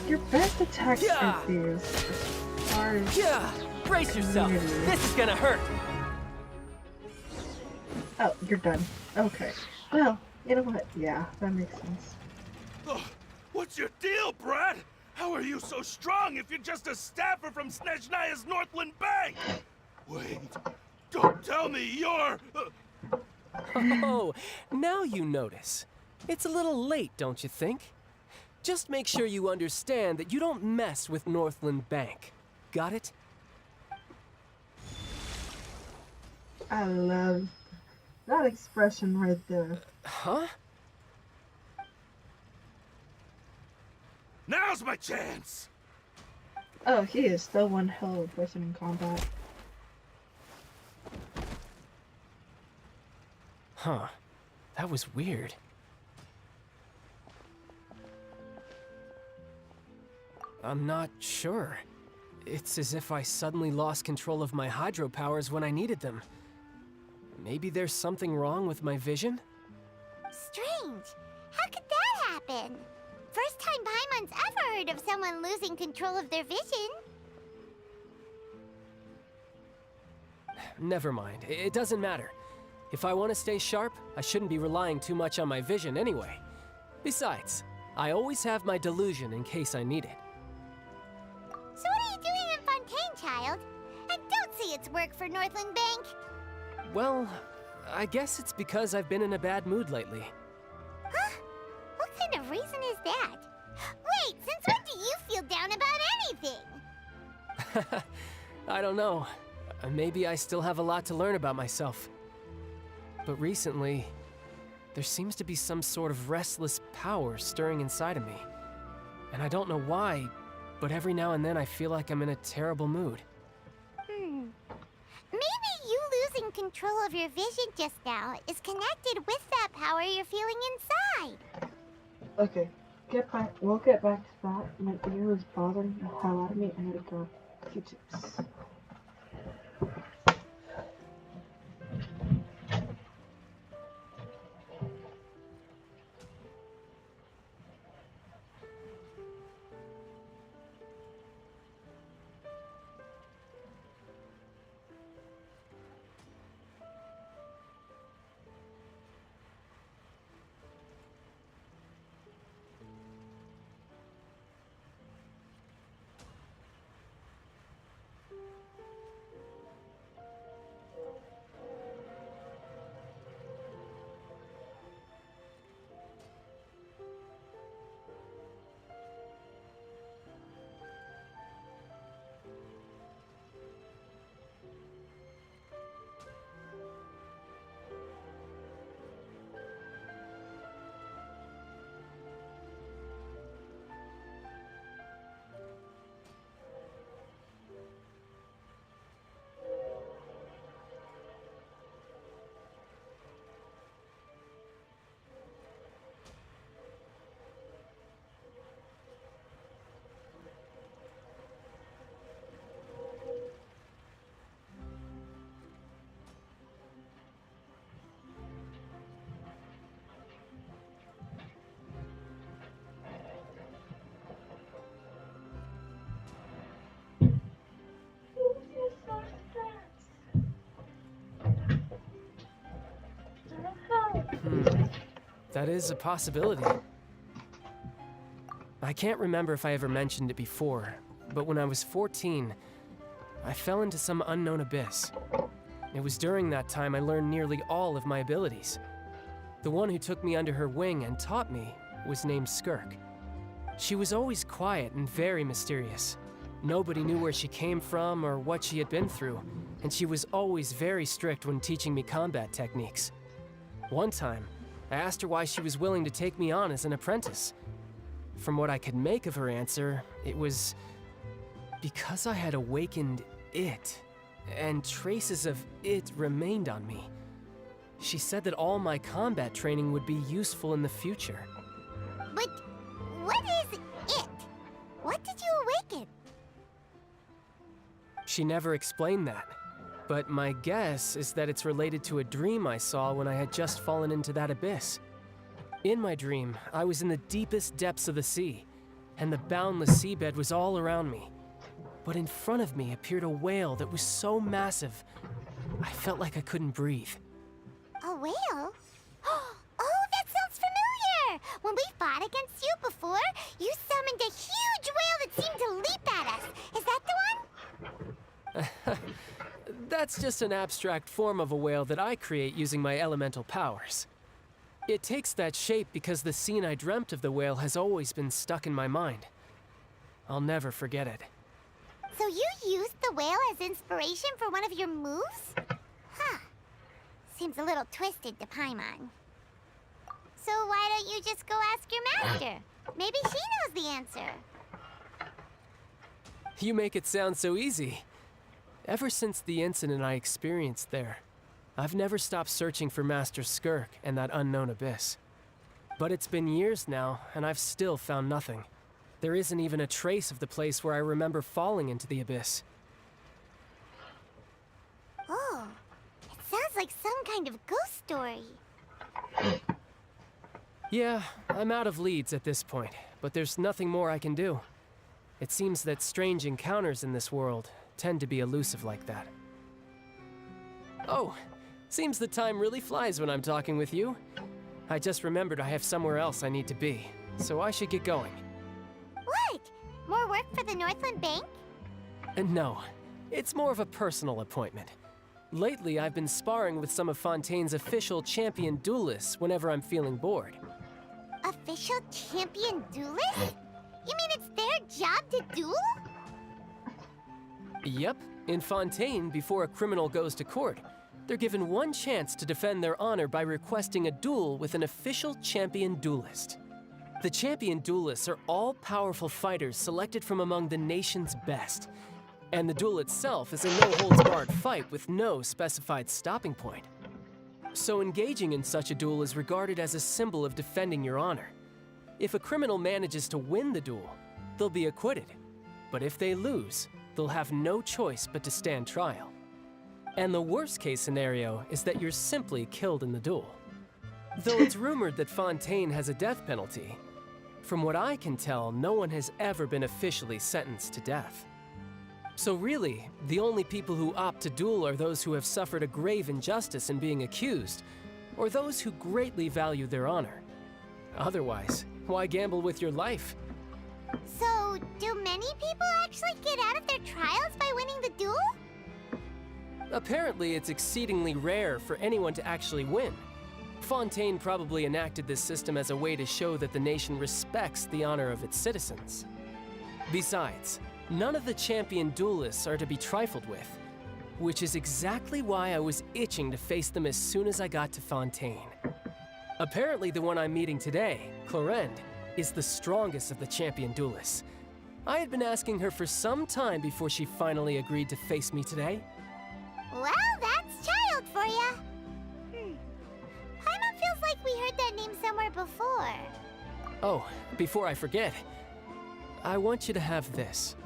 Your best attacks are these. Brace yourself. This is gonna hurt. Oh, you're done. Okay. Well, you know what? Yeah, that makes sense. What's your deal, Brad? How are you so strong if you're just a staffer from Snezhnaya's Northland Bank? Wait, don't tell me you're... Oh, now you notice. It's a little late, don't you think? Just make sure you understand that you don't mess with Northland Bank. Got it? I love that expression right there. Huh? Now's my chance! Oh, he is still one hell of a person in combat. Huh. That was weird. I'm not sure. It's as if I suddenly lost control of my hydro powers when I needed them. Maybe there's something wrong with my vision? Strange. How could that happen? First time Paimon's ever heard of someone losing control of their vision. Never mind. It doesn't matter. If I want to stay sharp, I shouldn't be relying too much on my vision anyway. Besides, I always have my delusion in case I need it. So what are you doing in Fontaine, child? And don't say it's work for Northland Bank. Well, I guess it's because I've been in a bad mood lately. Huh? What kind of reason is that? Wait, since when do you feel down about anything? I don't know. Maybe I still have a lot to learn about myself. But recently, there seems to be some sort of restless power stirring inside of me. And I don't know why, but every now and then I feel like I'm in a terrible mood. Maybe you losing control of your vision just now is connected with that power you're feeling inside. Okay, we'll get back to that. My ear is bothering the hell out of me. I'm gonna grab Q-tips. That is a possibility. I can't remember if I ever mentioned it before, but when I was 14, I fell into some unknown abyss. It was during that time I learned nearly all of my abilities. The one who took me under her wing and taught me was named Skirk. She was always quiet and very mysterious. Nobody knew where she came from or what she had been through, and she was always very strict when teaching me combat techniques. One time, I asked her why she was willing to take me on as an apprentice. From what I could make of her answer, it was because I had awakened it, and traces of it remained on me. She said that all my combat training would be useful in the future. But what is it? What did you awaken? She never explained that, but my guess is that it's related to a dream I saw when I had just fallen into that abyss. In my dream, I was in the deepest depths of the sea, and the boundless seabed was all around me. But in front of me appeared a whale that was so massive, I felt like I couldn't breathe. A whale? Oh, that sounds familiar! When we fought against you before, you summoned a huge whale that seemed to leap at us. Is that the one? That's just an abstract form of a whale that I create using my elemental powers. It takes that shape because the scene I dreamt of the whale has always been stuck in my mind. I'll never forget it. So you used the whale as inspiration for one of your moves? Huh. Seems a little twisted to Paimon. So why don't you just go ask your master? Maybe she knows the answer. You make it sound so easy. Ever since the incident I experienced there, I've never stopped searching for Master Skirk and that unknown abyss. But it's been years now, and I've still found nothing. There isn't even a trace of the place where I remember falling into the abyss. Oh, it sounds like some kind of ghost story. Yeah, I'm out of leads at this point, but there's nothing more I can do. It seems that strange encounters in this world tend to be elusive like that. Oh, seems the time really flies when I'm talking with you. I just remembered I have somewhere else I need to be, so I should get going. What? More work for the Northland Bank? No, it's more of a personal appointment. Lately, I've been sparring with some of Fontaine's official champion duelists whenever I'm feeling bored. Official champion duelist? You mean it's their job to duel? Yep, in Fontaine, before a criminal goes to court, they're given one chance to defend their honor by requesting a duel with an official champion duelist. The champion duelists are all-powerful fighters selected from among the nation's best. And the duel itself is a no-holds-barred fight with no specified stopping point. So engaging in such a duel is regarded as a symbol of defending your honor. If a criminal manages to win the duel, they'll be acquitted. But if they lose, they'll have no choice but to stand trial. And the worst-case scenario is that you're simply killed in the duel. Though it's rumored that Fontaine has a death penalty, from what I can tell, no one has ever been officially sentenced to death. So really, the only people who opt to duel are those who have suffered a grave injustice in being accused, or those who greatly value their honor. Otherwise, why gamble with your life? So, do many people actually get out of their trials by winning the duel? Apparently, it's exceedingly rare for anyone to actually win. Fontaine probably enacted this system as a way to show that the nation respects the honor of its citizens. Besides, none of the champion duelists are to be trifled with, which is exactly why I was itching to face them as soon as I got to Fontaine. Apparently, the one I'm meeting today, Clorinde, is the strongest of the champion duelists. I had been asking her for some time before she finally agreed to face me today. Well, that's child for ya. Paimon feels like we heard that name somewhere before. Oh, before I forget, I want you to have this.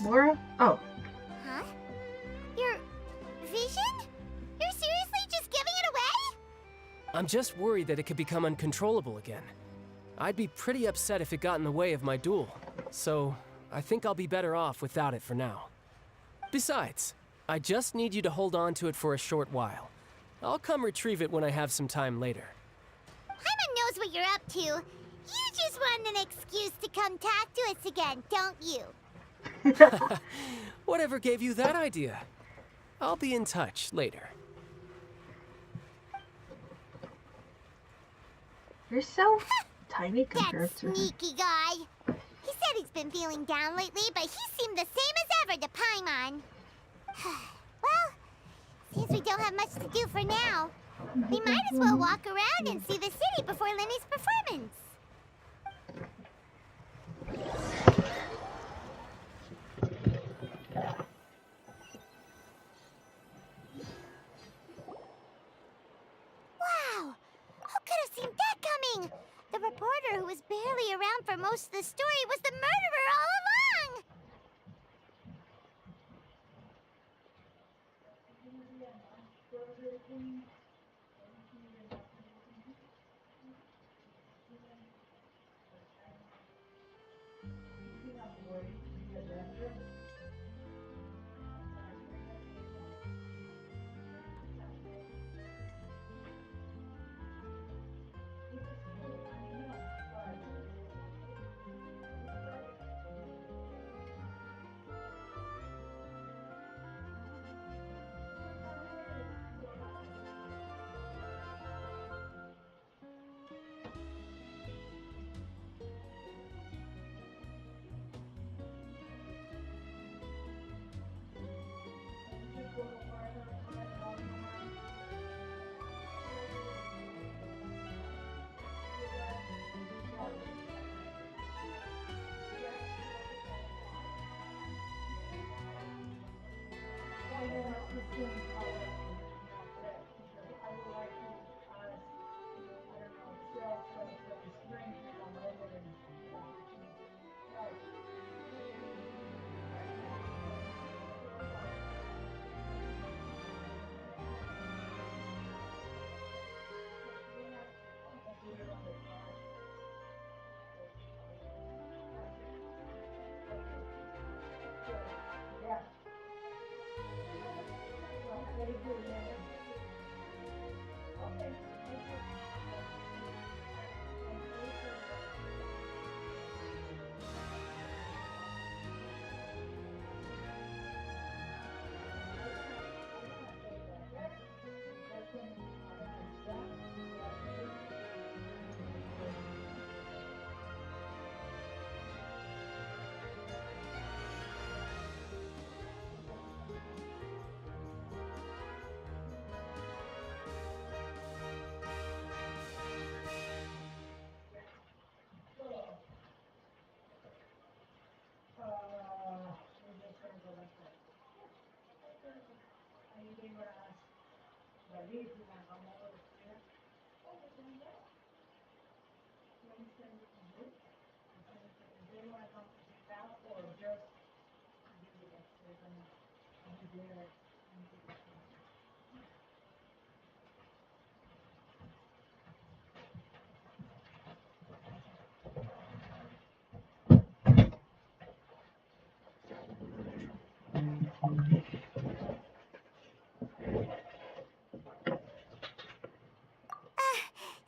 Mora? Oh. Huh? Your vision? You're seriously just giving it away? I'm just worried that it could become uncontrollable again. I'd be pretty upset if it got in the way of my duel, so I think I'll be better off without it for now. Besides, I just need you to hold on to it for a short while. I'll come retrieve it when I have some time later. Paimon knows what you're up to. You just want an excuse to come talk to us again, don't you? Whatever gave you that idea? I'll be in touch later. You're so tiny compared That to her. sneaky guy. He said he's been feeling down lately, but he seemed the same as ever to Paimon. Well, since we don't have much to do for now, we might as well walk around and see the city before Lenny's performance. Wow! Who could have seen that coming? The reporter who was barely around for most of the story was the murderer all along!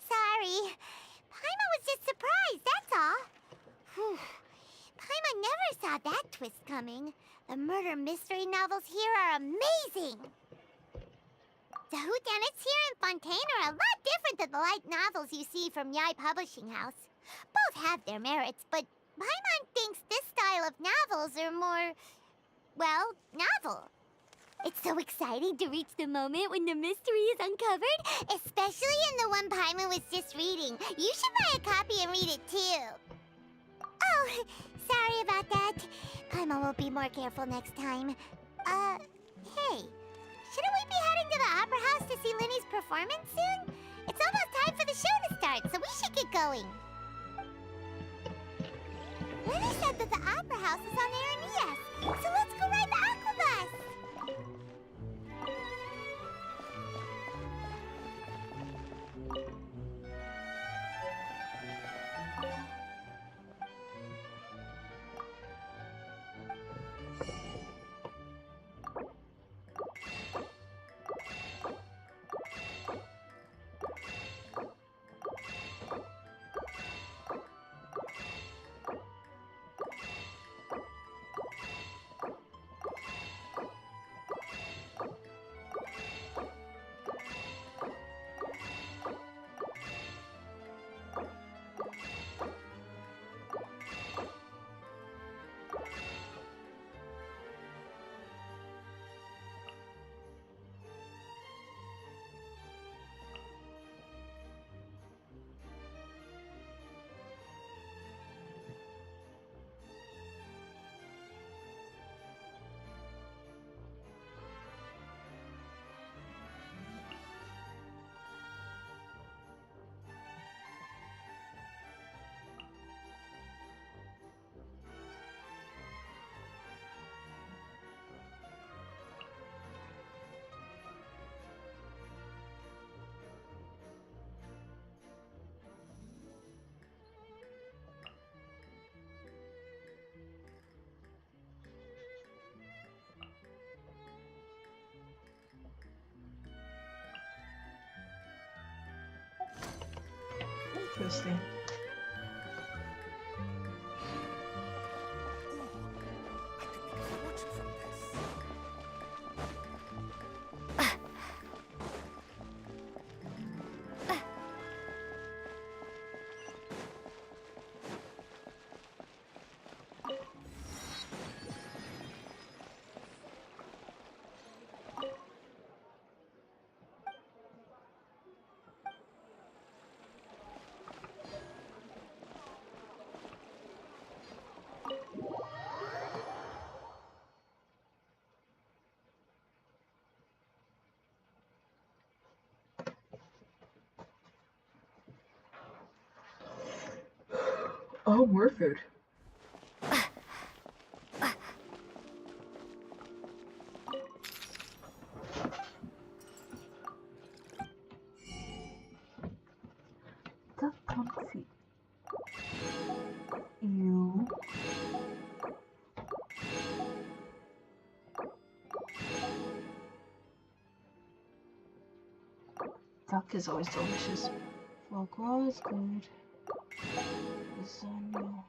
Sorry. Paimon was just surprised, that's all. Whew. Paimon never saw that twist coming. The murder mystery novels here are amazing. The whodunits here in Fontaine are a lot different than the light novels you see from Yai Publishing House. Both have their merits, but Paimon thinks this style of novels are more, well, novel. It's so exciting to reach the moment when the mystery is uncovered, especially in the one Paimon was just reading. You should buy a copy and read it too. Oh, sorry about that. Paimon will be more careful next time. Hey, shouldn't we be heading to the Opera House to see Linny's performance soon? It's almost time for the show to start, so we should get going. Linny said that the Opera House is on Araneas, so let's go ride the Aquabus! Interesting. Oh, more food. The comfy. You. Duck is always delicious. Foie gras is good. Lasagna.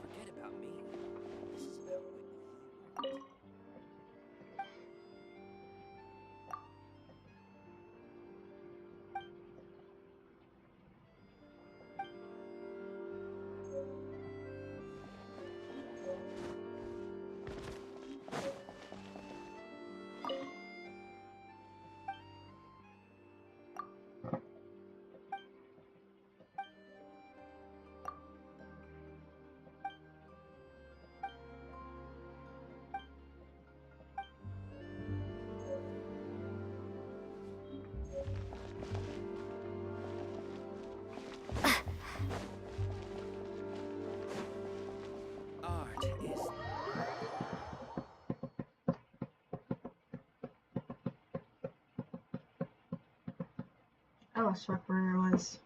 Forget about me. This is about what you... Art is... I lost track where I was.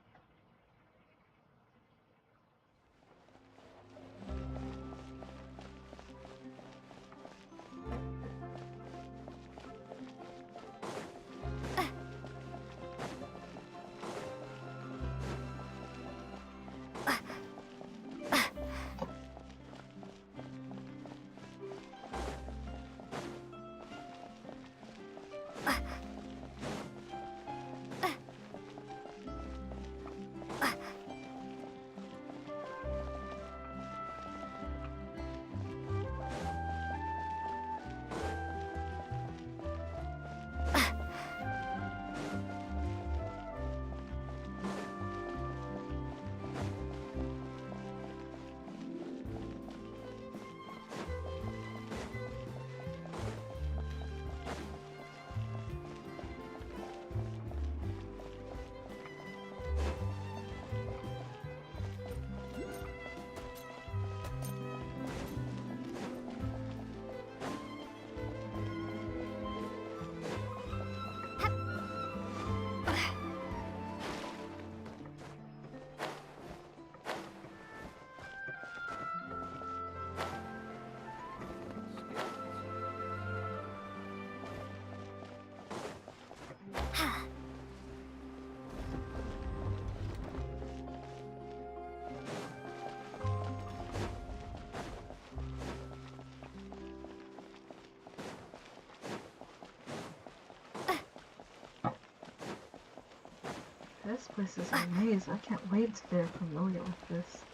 This place is a maze. I can't wait to get familiar with this.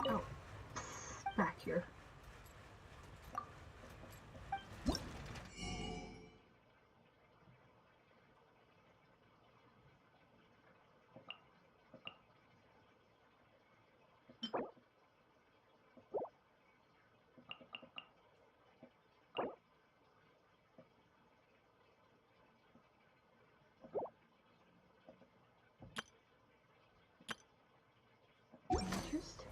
Oh, back here. Interesting.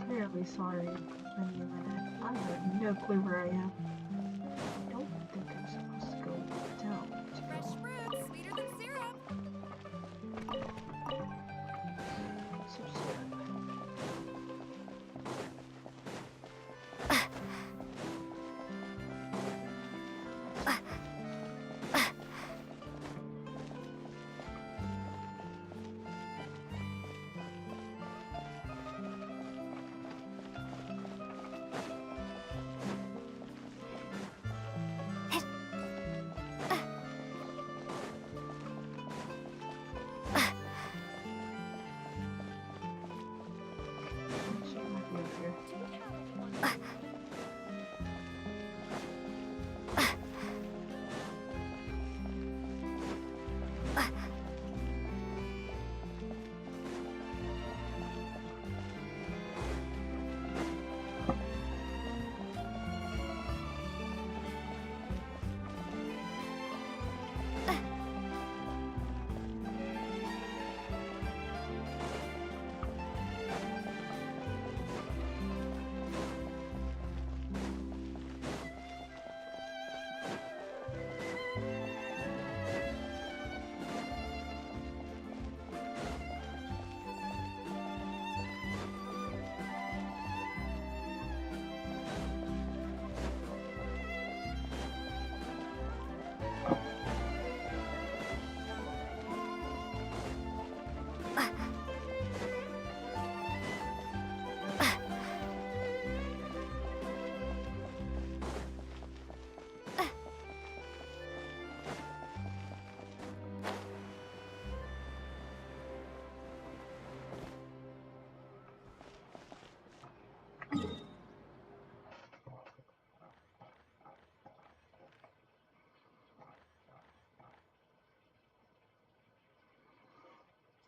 Terribly sorry, Benjamin. I have no clue where I am. I don't think I'm supposed to go down. Fresh fruit, sweeter than syrup. Some syrup. She might be up here.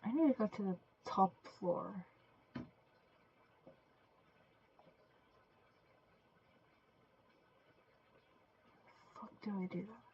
I need to go to the top floor. Fuck do I do that?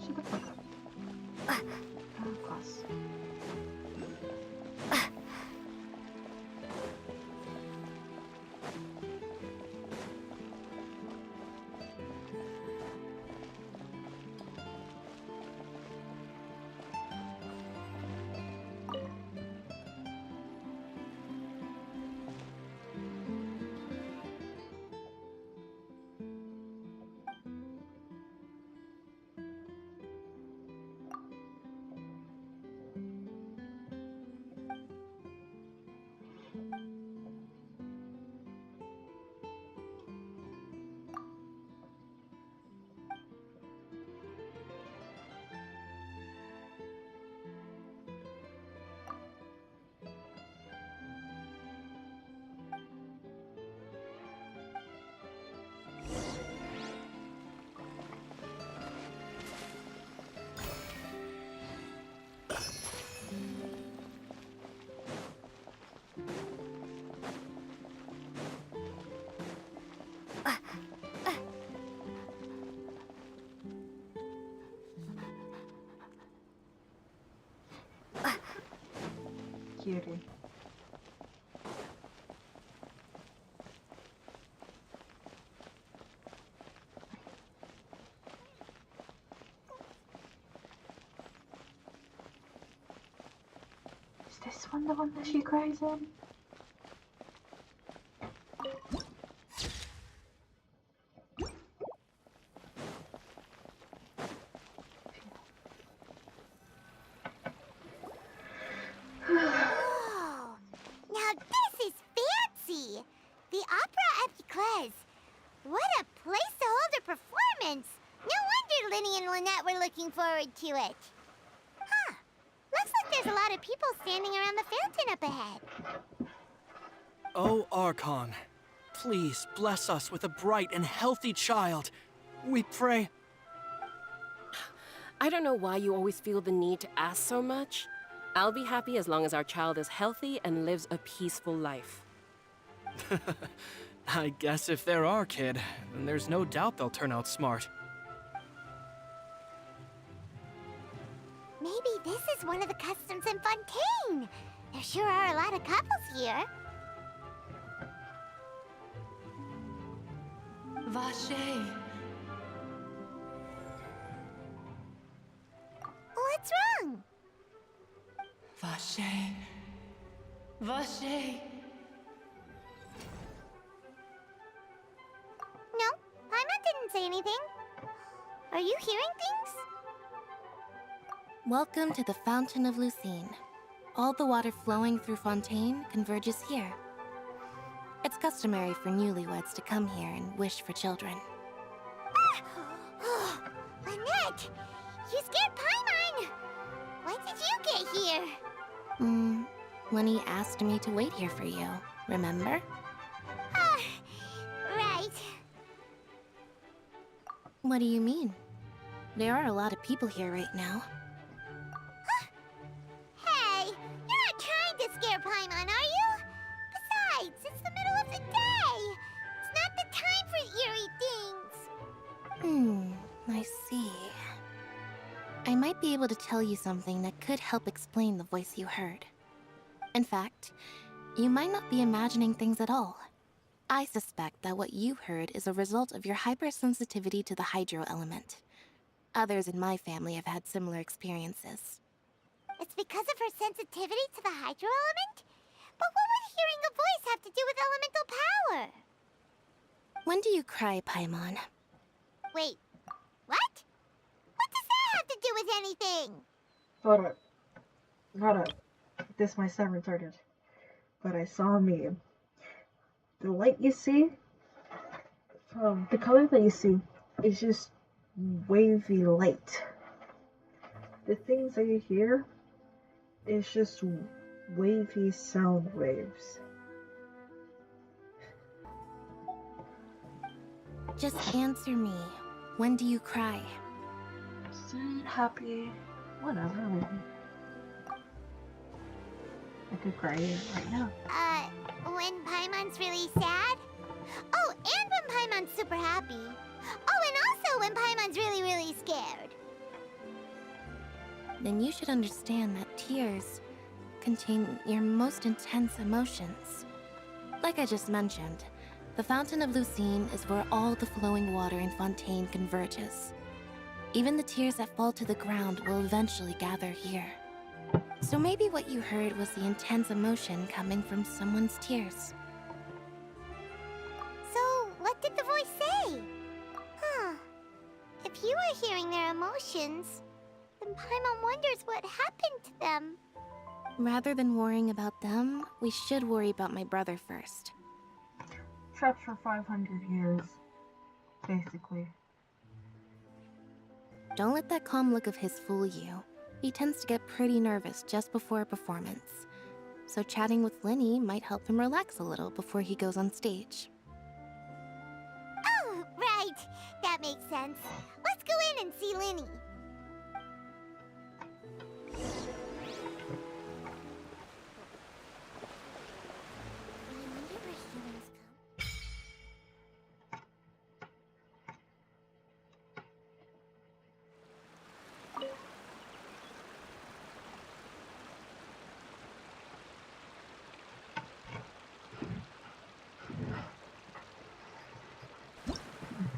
Shut the fuck up. Of course. Cutie. Is this one the one that she cries in? Whoa! Now this is fancy! The Opera Epiclese. What a place to hold a performance! No wonder Linny and Lynette were looking forward to it. Huh. Looks like there's a lot of people standing around the fountain up ahead. Oh, Archon, please bless us with a bright and healthy child. We pray. I don't know why you always feel the need to ask so much. I'll be happy as long as our child is healthy and lives a peaceful life. I guess if they're our kid, then there's no doubt they'll turn out smart. Maybe this is one of the customs in Fontaine. There sure are a lot of couples here. Vache. What's wrong? Vache. Vache. No, Paimon didn't say anything. Are you hearing things? Welcome to the Fountain of Lucine. All the water flowing through Fontaine converges here. It's customary for newlyweds to come here and wish for children. Ah! Lynette! You scared Paimon! When did you get here? Lenny asked me to wait here for you, remember? Ah, right. What do you mean? There are a lot of people here right now. Hey, you're not trying to scare Paimon, are you? Besides, it's the middle of the day. It's not the time for eerie things. I see. I might be able to tell you something that could help explain the voice you heard. In fact, you might not be imagining things at all. I suspect that what you heard is a result of your hypersensitivity to the hydro element. Others in my family have had similar experiences. It's because of her sensitivity to the hydro element? But what would hearing a voice have to do with elemental power? When do you cry, Paimon? Wait, what? What does that have to do with anything? Hold up. Hold up. This might sound retarded, but I saw a meme. The light you see, the color that you see, is just wavy light. The things that you hear is just wavy sound waves. Just answer me. When do you cry? Sad, happy, whatever. I could cry right now. When Paimon's really sad? Oh, and when Paimon's super happy. Oh, and also when Paimon's really, really scared. then you should understand that tears contain your most intense emotions. Like I just mentioned, the Fountain of Lucine is where all the flowing water in Fontaine converges. Even the tears that fall to the ground will eventually gather here. So maybe what you heard was the intense emotion coming from someone's tears. So, what did the voice say? Huh. If you were hearing their emotions, then Paimon wonders what happened to them. Rather than worrying about them, we should worry about my brother first. Trapped for 500 years, basically. Don't let that calm look of his fool you. He tends to get pretty nervous just before a performance. So chatting with Linny might help him relax a little before he goes on stage. Oh, right. That makes sense. Let's go in and see Linny.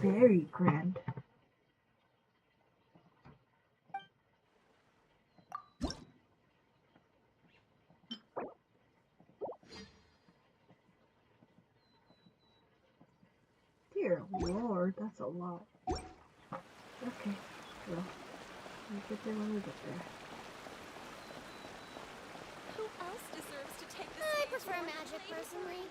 Very grand. Dear Lord, that's a lot. Okay, well, we'll get there when we get there. Who else deserves to take the I stage prefer role? magic, personally.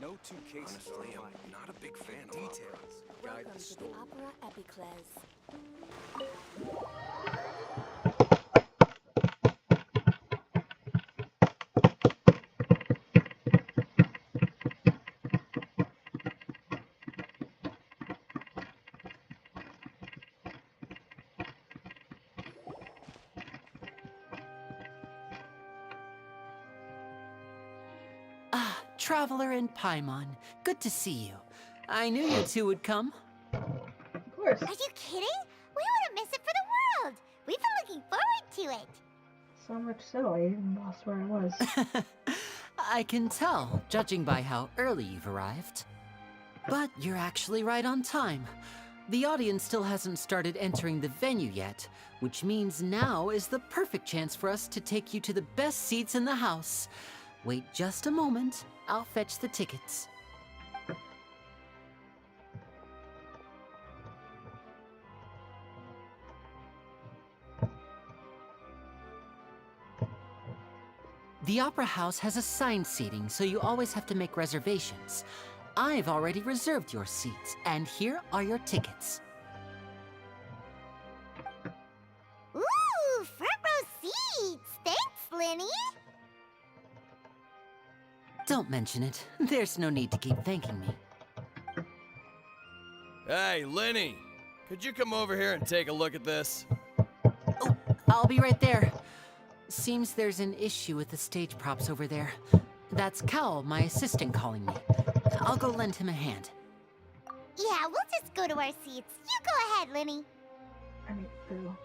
No two cases. Honestly, I'm not a big fan of details. Guide the story. Opera Epicles. Ah, Traveler and Paimon. Good to see you. I knew you two would come. Of course. Are you kidding? We wouldn't miss it for the world. We've been looking forward to it. So much so, I even lost where I was. I can tell, judging by how early you've arrived. But you're actually right on time. The audience still hasn't started entering the venue yet, which means now is the perfect chance for us to take you to the best seats in the house. Wait just a moment. I'll fetch the tickets. The Opera House has assigned seating, so you always have to make reservations. I've already reserved your seats, and here are your tickets. Ooh, front row seats. Thanks, Linny. Don't mention it. There's no need to keep thanking me. Hey, Linny! Could you come over here and take a look at this? Oh, I'll be right there. Seems there's an issue with the stage props over there. That's Cal, my assistant, calling me. I'll go lend him a hand. Yeah, we'll just go to our seats. You go ahead, Linny. I mean, boo.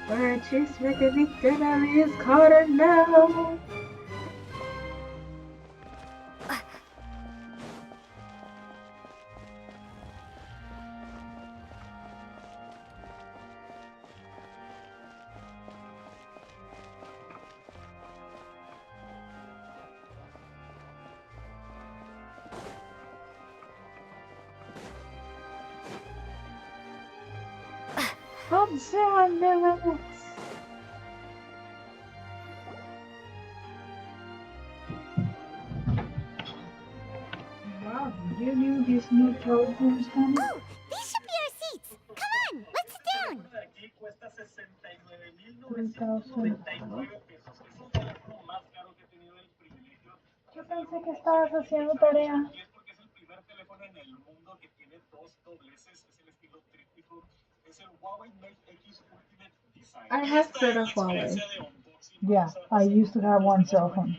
Where a cheese making dictionary is Carter now. Observe. Wow, you knew this new telephone was coming? Oh, these should be our seats. Come on, let's sit down. 3,000. Yo pensé que estabas haciendo tarea. I have heard of Huawei. Yeah, I used to have one cell phone.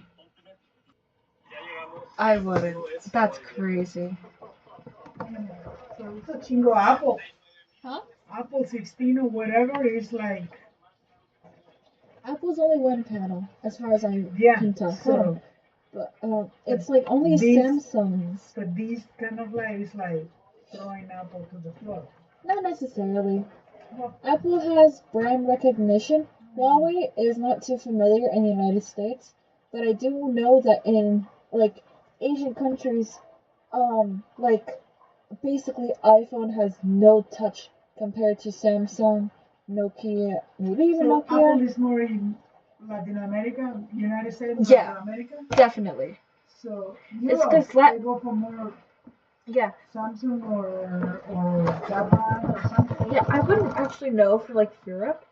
I wouldn't. That's crazy. So it's a chingo Apple. Huh? Apple 16 or whatever is like. Apple's only one panel, as far as I can tell. So, but it's like only Samsung's. But these kind of like is like throwing Apple to the floor. Not necessarily. Apple has brand recognition. Huawei is not too familiar in the United States, but I do know that in like Asian countries, like basically iPhone has no touch compared to Samsung, Nokia, maybe even So Nokia. Apple is more in Latin America, United States, Yeah, Latin America. Definitely. So It's Europe, because they go for more. Yeah. Samsung or Japan or something. Yeah, I wouldn't actually know for like Europe,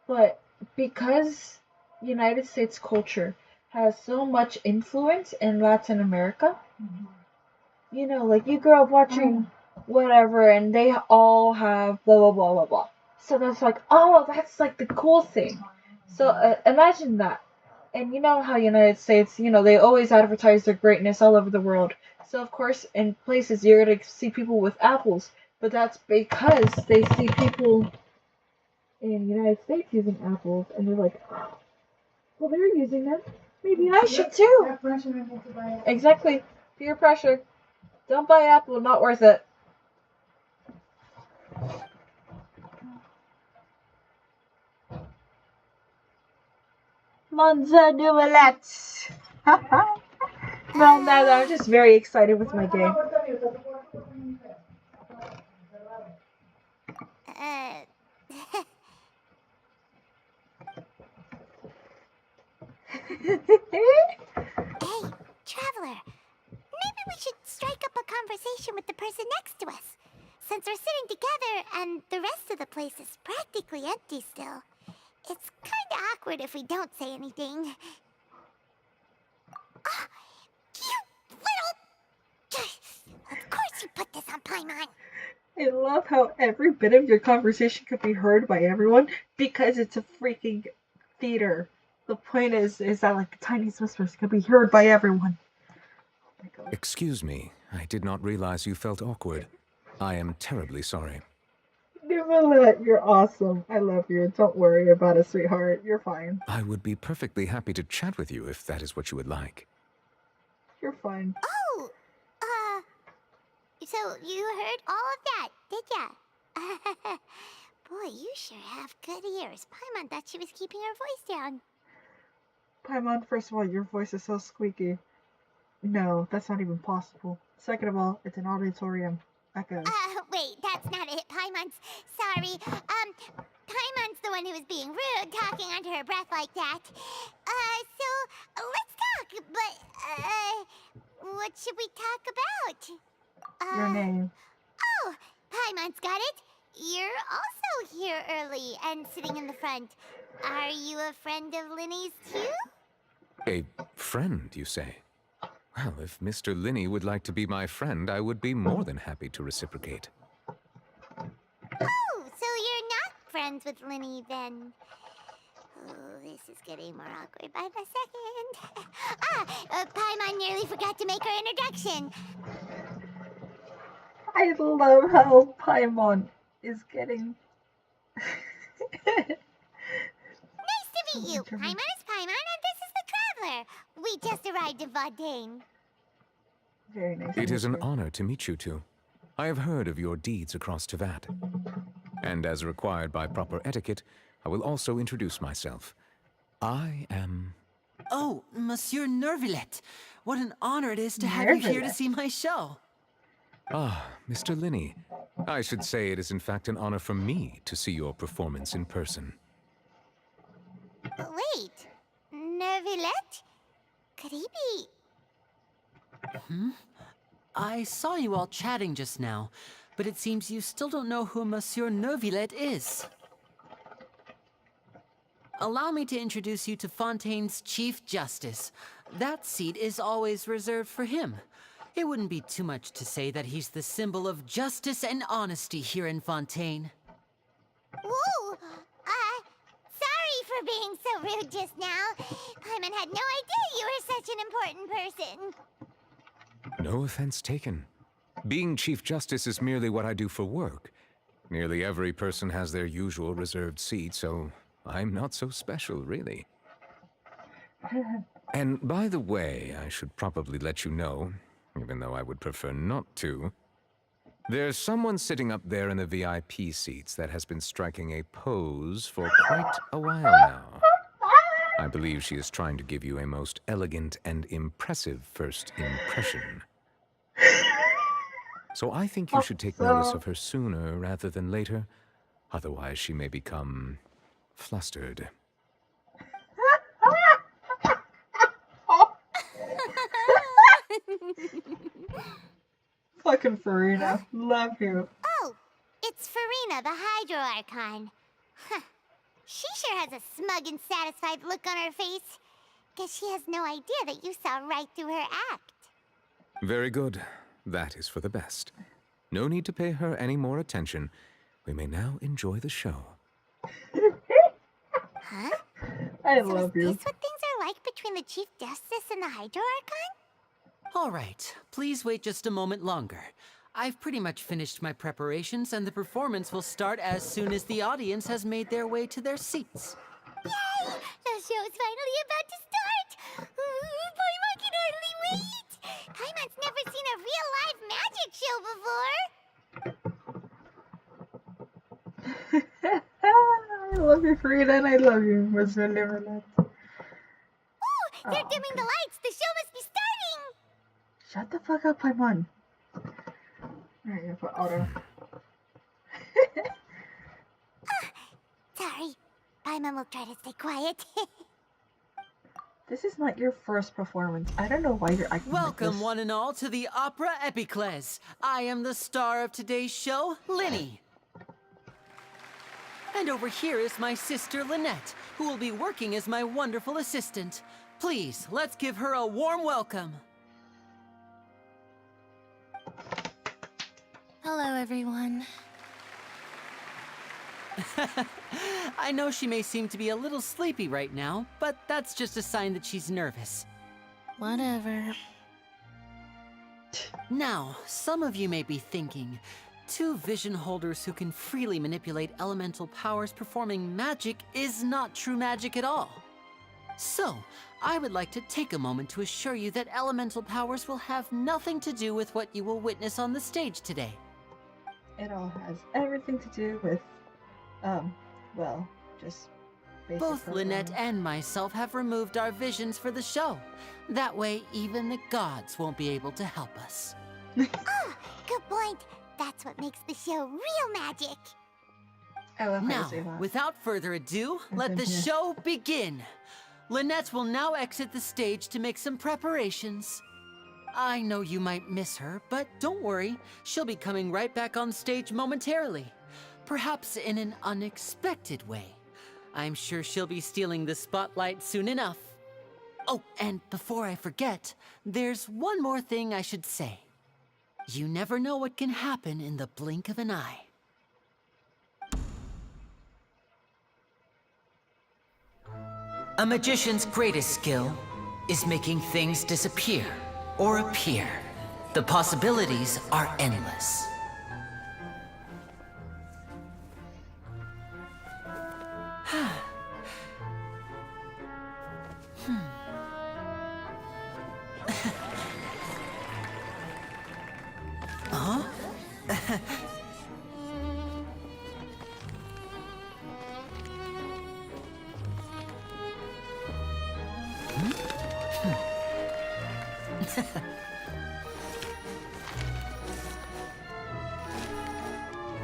but because United States culture has so much influence in Latin America, you know, like you grow up watching whatever and they all have blah blah blah blah blah. So that's like, oh, that's like the cool thing. So imagine that. And you know how United States, you know, they always advertise their greatness all over the world. So of course, in places you're gonna see people with apples, but that's because they see people in the United States using apples, and they're like, oh, well, they're using them. Maybe I should too. Exactly. Peer pressure. Don't buy Apple. Not worth it. Monza Nuelet. No, I'm just very excited with my game. Hey, Traveler. Maybe we should strike up a conversation with the person next to us. Since we're sitting together and the rest of the place is practically empty still, it's kinda awkward if we don't say anything. Oh, you little... Of course you put this on Paimon. I love how every bit of your conversation could be heard by everyone because it's a freaking theater. The point is that like the tiniest whispers could be heard by everyone. Excuse me, I did not realize you felt awkward. I am terribly sorry. Nicolette, you're awesome. I love you. Don't worry about it, sweetheart. You're fine. I would be perfectly happy to chat with you if that is what you would like. You're fine. Oh, so you heard all of that, did ya? Boy, you sure have good ears. Paimon thought she was keeping her voice down. Paimon, first of all, your voice is so squeaky. No, that's not even possible. Second of all, it's an auditorium. Echoes. Wait, that's not it. Paimon's sorry. Paimon's the one who was being rude, talking under her breath like that. So, let's talk, but, what should we talk about? Your name. Oh, Paimon's got it. You're also here early and sitting in the front. Are you a friend of Linny's too? A friend, you say? Well, if Mr. Linney would like to be my friend, I would be more than happy to reciprocate. Oh, so you're not friends with Linny then? Oh, this is getting more awkward by the second. Paimon nearly forgot to make her introduction. I love how Paimon is getting... Nice to meet you. Paimon is Paimon, and this is the Traveler. We just arrived in Fontaine. Very nice. It is an honor to meet you two. I have heard of your deeds across Tevat. And as required by proper etiquette, I will also introduce myself. I am... Oh, Monsieur Nervillet. What an honor it is to have you here to see my show. Ah, Mr. Linney. I should say it is in fact an honor for me to see your performance in person. Wait, Nervillet? Could he be... I saw you all chatting just now, but it seems you still don't know who Monsieur Nervillet is. Allow me to introduce you to Fontaine's Chief Justice. That seat is always reserved for him. It wouldn't be too much to say that he's the symbol of justice and honesty here in Fontaine. Whoa! Sorry for being so rude just now. Paimon had no idea you were such an important person. No offense taken. Being Chief Justice is merely what I do for work. Nearly every person has their usual reserved seat, so I'm not so special, really. And by the way, I should probably let you know, even though I would prefer not to, there's someone sitting up there in the VIP seats that has been striking a pose for quite a while now. I believe she is trying to give you a most elegant and impressive first impression. So I think you should take notice of her sooner rather than later, otherwise she may become flustered. Fucking Farina. Love you. Oh, it's Farina, the Hydro Archon. Huh. She sure has a smug and satisfied look on her face. Guess she has no idea that you saw right through her act. Very good. That is for the best. No need to pay her any more attention. We may now enjoy the show. Huh? I love you. Is this what things are like between the Chief Justice and the Hydro Archon? All right, please wait just a moment longer. I've pretty much finished my preparations, and the performance will start as soon as the audience has made their way to their seats. Yay! The show's finally about to start! Paimon can hardly wait! Paimon's never seen a real live magic show before! I love you, Farina, and I love you, Miss Liverlet. Oh, they're dimming the lights! The show must be starting! Shut the fuck up, Paimon. Alright, you put auto. Sorry. Paimon will try to stay quiet. This is not your first performance. I don't know why you're acting like Welcome, this. one and all, to the Opera Epiclese. I am the star of today's show, Linny. And over here is my sister, Lynette, who will be working as my wonderful assistant. Please, let's give her a warm welcome. Hello, everyone. I know she may seem to be a little sleepy right now, but that's just a sign that she's nervous. Whatever. Now, some of you may be thinking, two vision holders who can freely manipulate elemental powers performing magic is not true magic at all. So, I would like to take a moment to assure you that elemental powers will have nothing to do with what you will witness on the stage today. It all has everything to do with, well, just basic Both Lynette programming. and myself have removed our visions for the show. That way, even the gods won't be able to help us. Ah, good point. That's what makes the show real magic. I love how you Now, say that. without further ado, let the show begin. Lynette will now exit the stage to make some preparations. I know you might miss her, but don't worry. She'll be coming right back on stage momentarily. Perhaps in an unexpected way. I'm sure she'll be stealing the spotlight soon enough. Oh, and before I forget, there's one more thing I should say. You never know what can happen in the blink of an eye. A magician's greatest skill is making things disappear or appear. The possibilities are endless. Huh?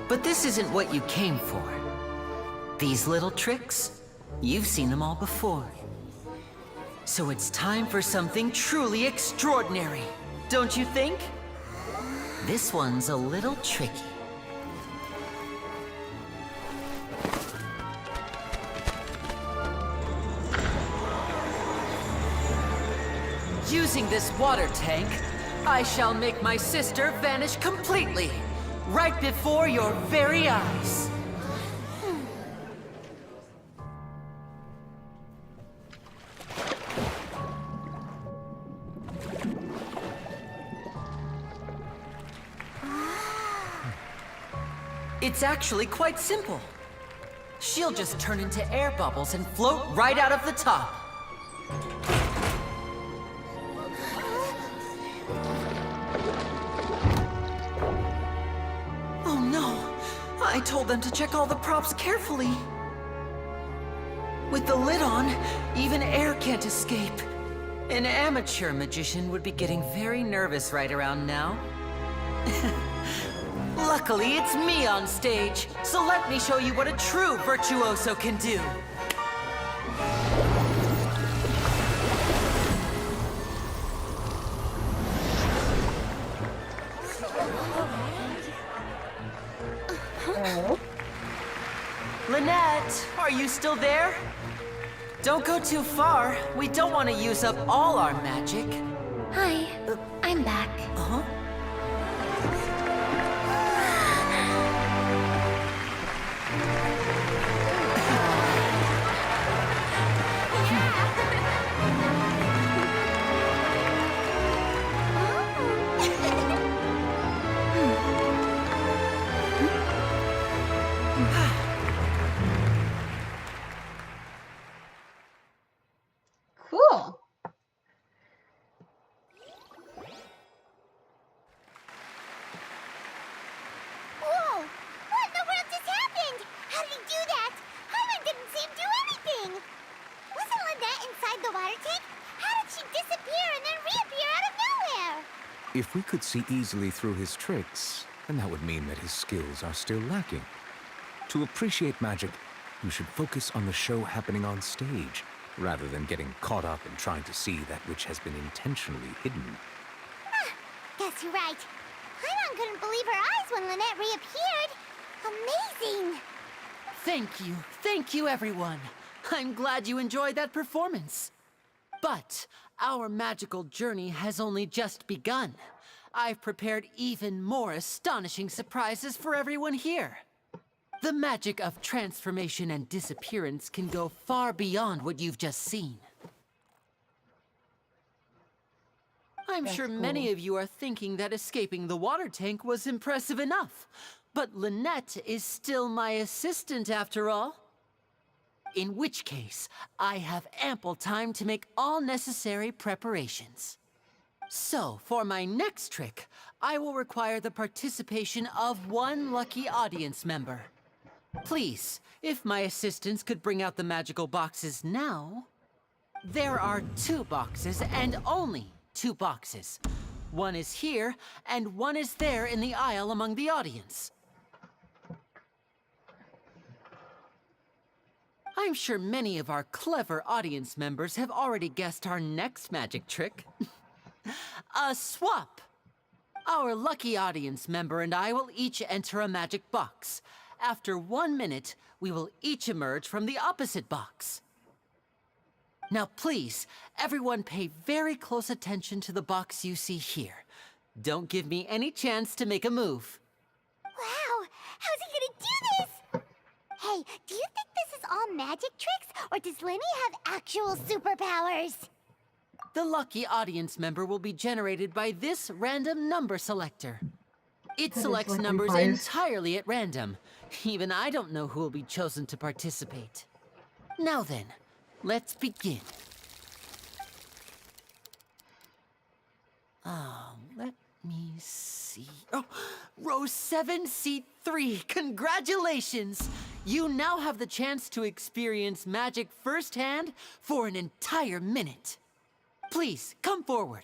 But this isn't what you came for. These little tricks, you've seen them all before. So it's time for something truly extraordinary, don't you think? This one's a little tricky. Using this water tank, I shall make my sister vanish completely, right before your very eyes. It's actually quite simple. She'll just turn into air bubbles and float right out of the top. Oh no! I told them to check all the props carefully. With the lid on, even air can't escape. An amateur magician would be getting very nervous right around now. Luckily, it's me on stage, so let me show you what a true virtuoso can do. Lynette, are you still there? Don't go too far. We don't want to use up all our magic. Hi, I'm back. Uh-huh. Cool. Whoa! What in the world just happened? How did he do that? Harlan didn't see him do anything. Wasn't Lynette inside the water tank? How did she disappear and then reappear out of nowhere? If we could see easily through his tricks, then that would mean that his skills are still lacking. To appreciate magic, you should focus on the show happening on stage, rather than getting caught up in trying to see that which has been intentionally hidden. Guess you're right. Harlan couldn't believe her eyes when Lynette reappeared. Amazing! Thank you, everyone. I'm glad you enjoyed that performance. But our magical journey has only just begun. I've prepared even more astonishing surprises for everyone here. The magic of transformation and disappearance can go far beyond what you've just seen. I'm sure many of you are thinking that escaping the water tank was impressive enough. But Lynette is still my assistant after all. In which case, I have ample time to make all necessary preparations. So, for my next trick, I will require the participation of one lucky audience member. Please, if my assistants could bring out the magical boxes now. There are 2 boxes and only 2 boxes. One is here and one is there in the aisle among the audience. I'm sure many of our clever audience members have already guessed our next magic trick. A swap! Our lucky audience member and I will each enter a magic box. After 1 minute, we will each emerge from the opposite box. Now please, everyone pay very close attention to the box you see here. Don't give me any chance to make a move. Wow! How's he gonna do this? Hey, do you think this is all magic tricks, or does Lenny have actual superpowers? The lucky audience member will be generated by this random number selector. It selects numbers entirely at random. Even I don't know who will be chosen to participate. Now then, let's begin. Let me see. Oh, row 7, seat 3. Congratulations! You now have the chance to experience magic firsthand for an entire minute. Please, come forward.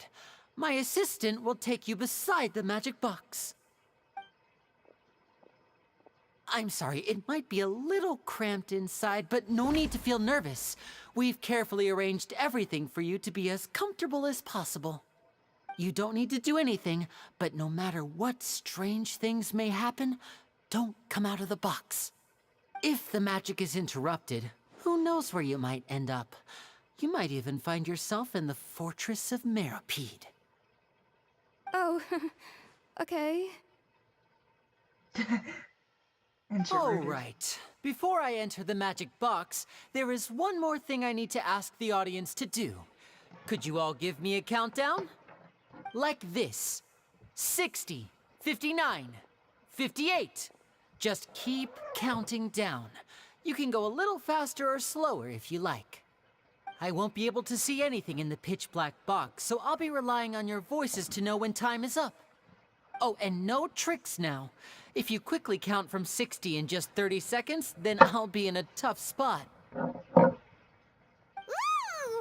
My assistant will take you beside the magic box. I'm sorry, it might be a little cramped inside, but no need to feel nervous. We've carefully arranged everything for you to be as comfortable as possible. You don't need to do anything, but no matter what strange things may happen, don't come out of the box. If the magic is interrupted, who knows where you might end up? You might even find yourself in the Fortress of Meropide. Oh, okay. All right. Before I enter the magic box, there is one more thing I need to ask the audience to do. Could you all give me a countdown? Like this. 60, 59, 58. Just keep counting down. You can go a little faster or slower if you like. I won't be able to see anything in the pitch black box, so I'll be relying on your voices to know when time is up. Oh, and no tricks now. If you quickly count from 60 in just 30 seconds, then I'll be in a tough spot. Ooh!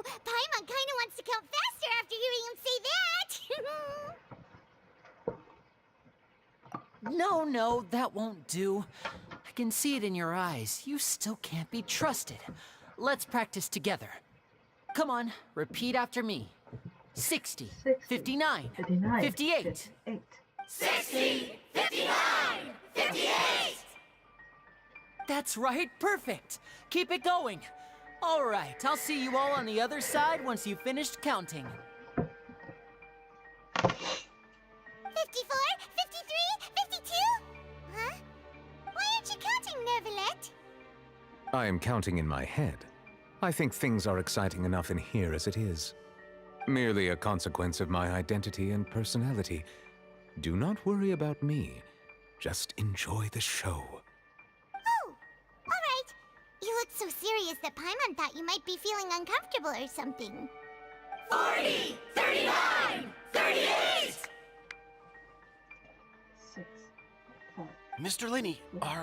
Paimon kinda wants to count faster after hearing him say that! No, that won't do. I can see it in your eyes. You still can't be trusted. Let's practice together. Come on, repeat after me. 60, 59, 58. 60, 59, 58! That's right, perfect. Keep it going. All right, I'll see you all on the other side once you've finished counting. 54, 53, 52? Huh? Why aren't you counting, Nervalet? I am counting in my head. I think things are exciting enough in here as it is. Merely a consequence of my identity and personality. Do not worry about me. Just enjoy the show. Oh, alright. You looked so serious that Paimon thought you might be feeling uncomfortable or something. 40, 39, 38! Mr. Linney, are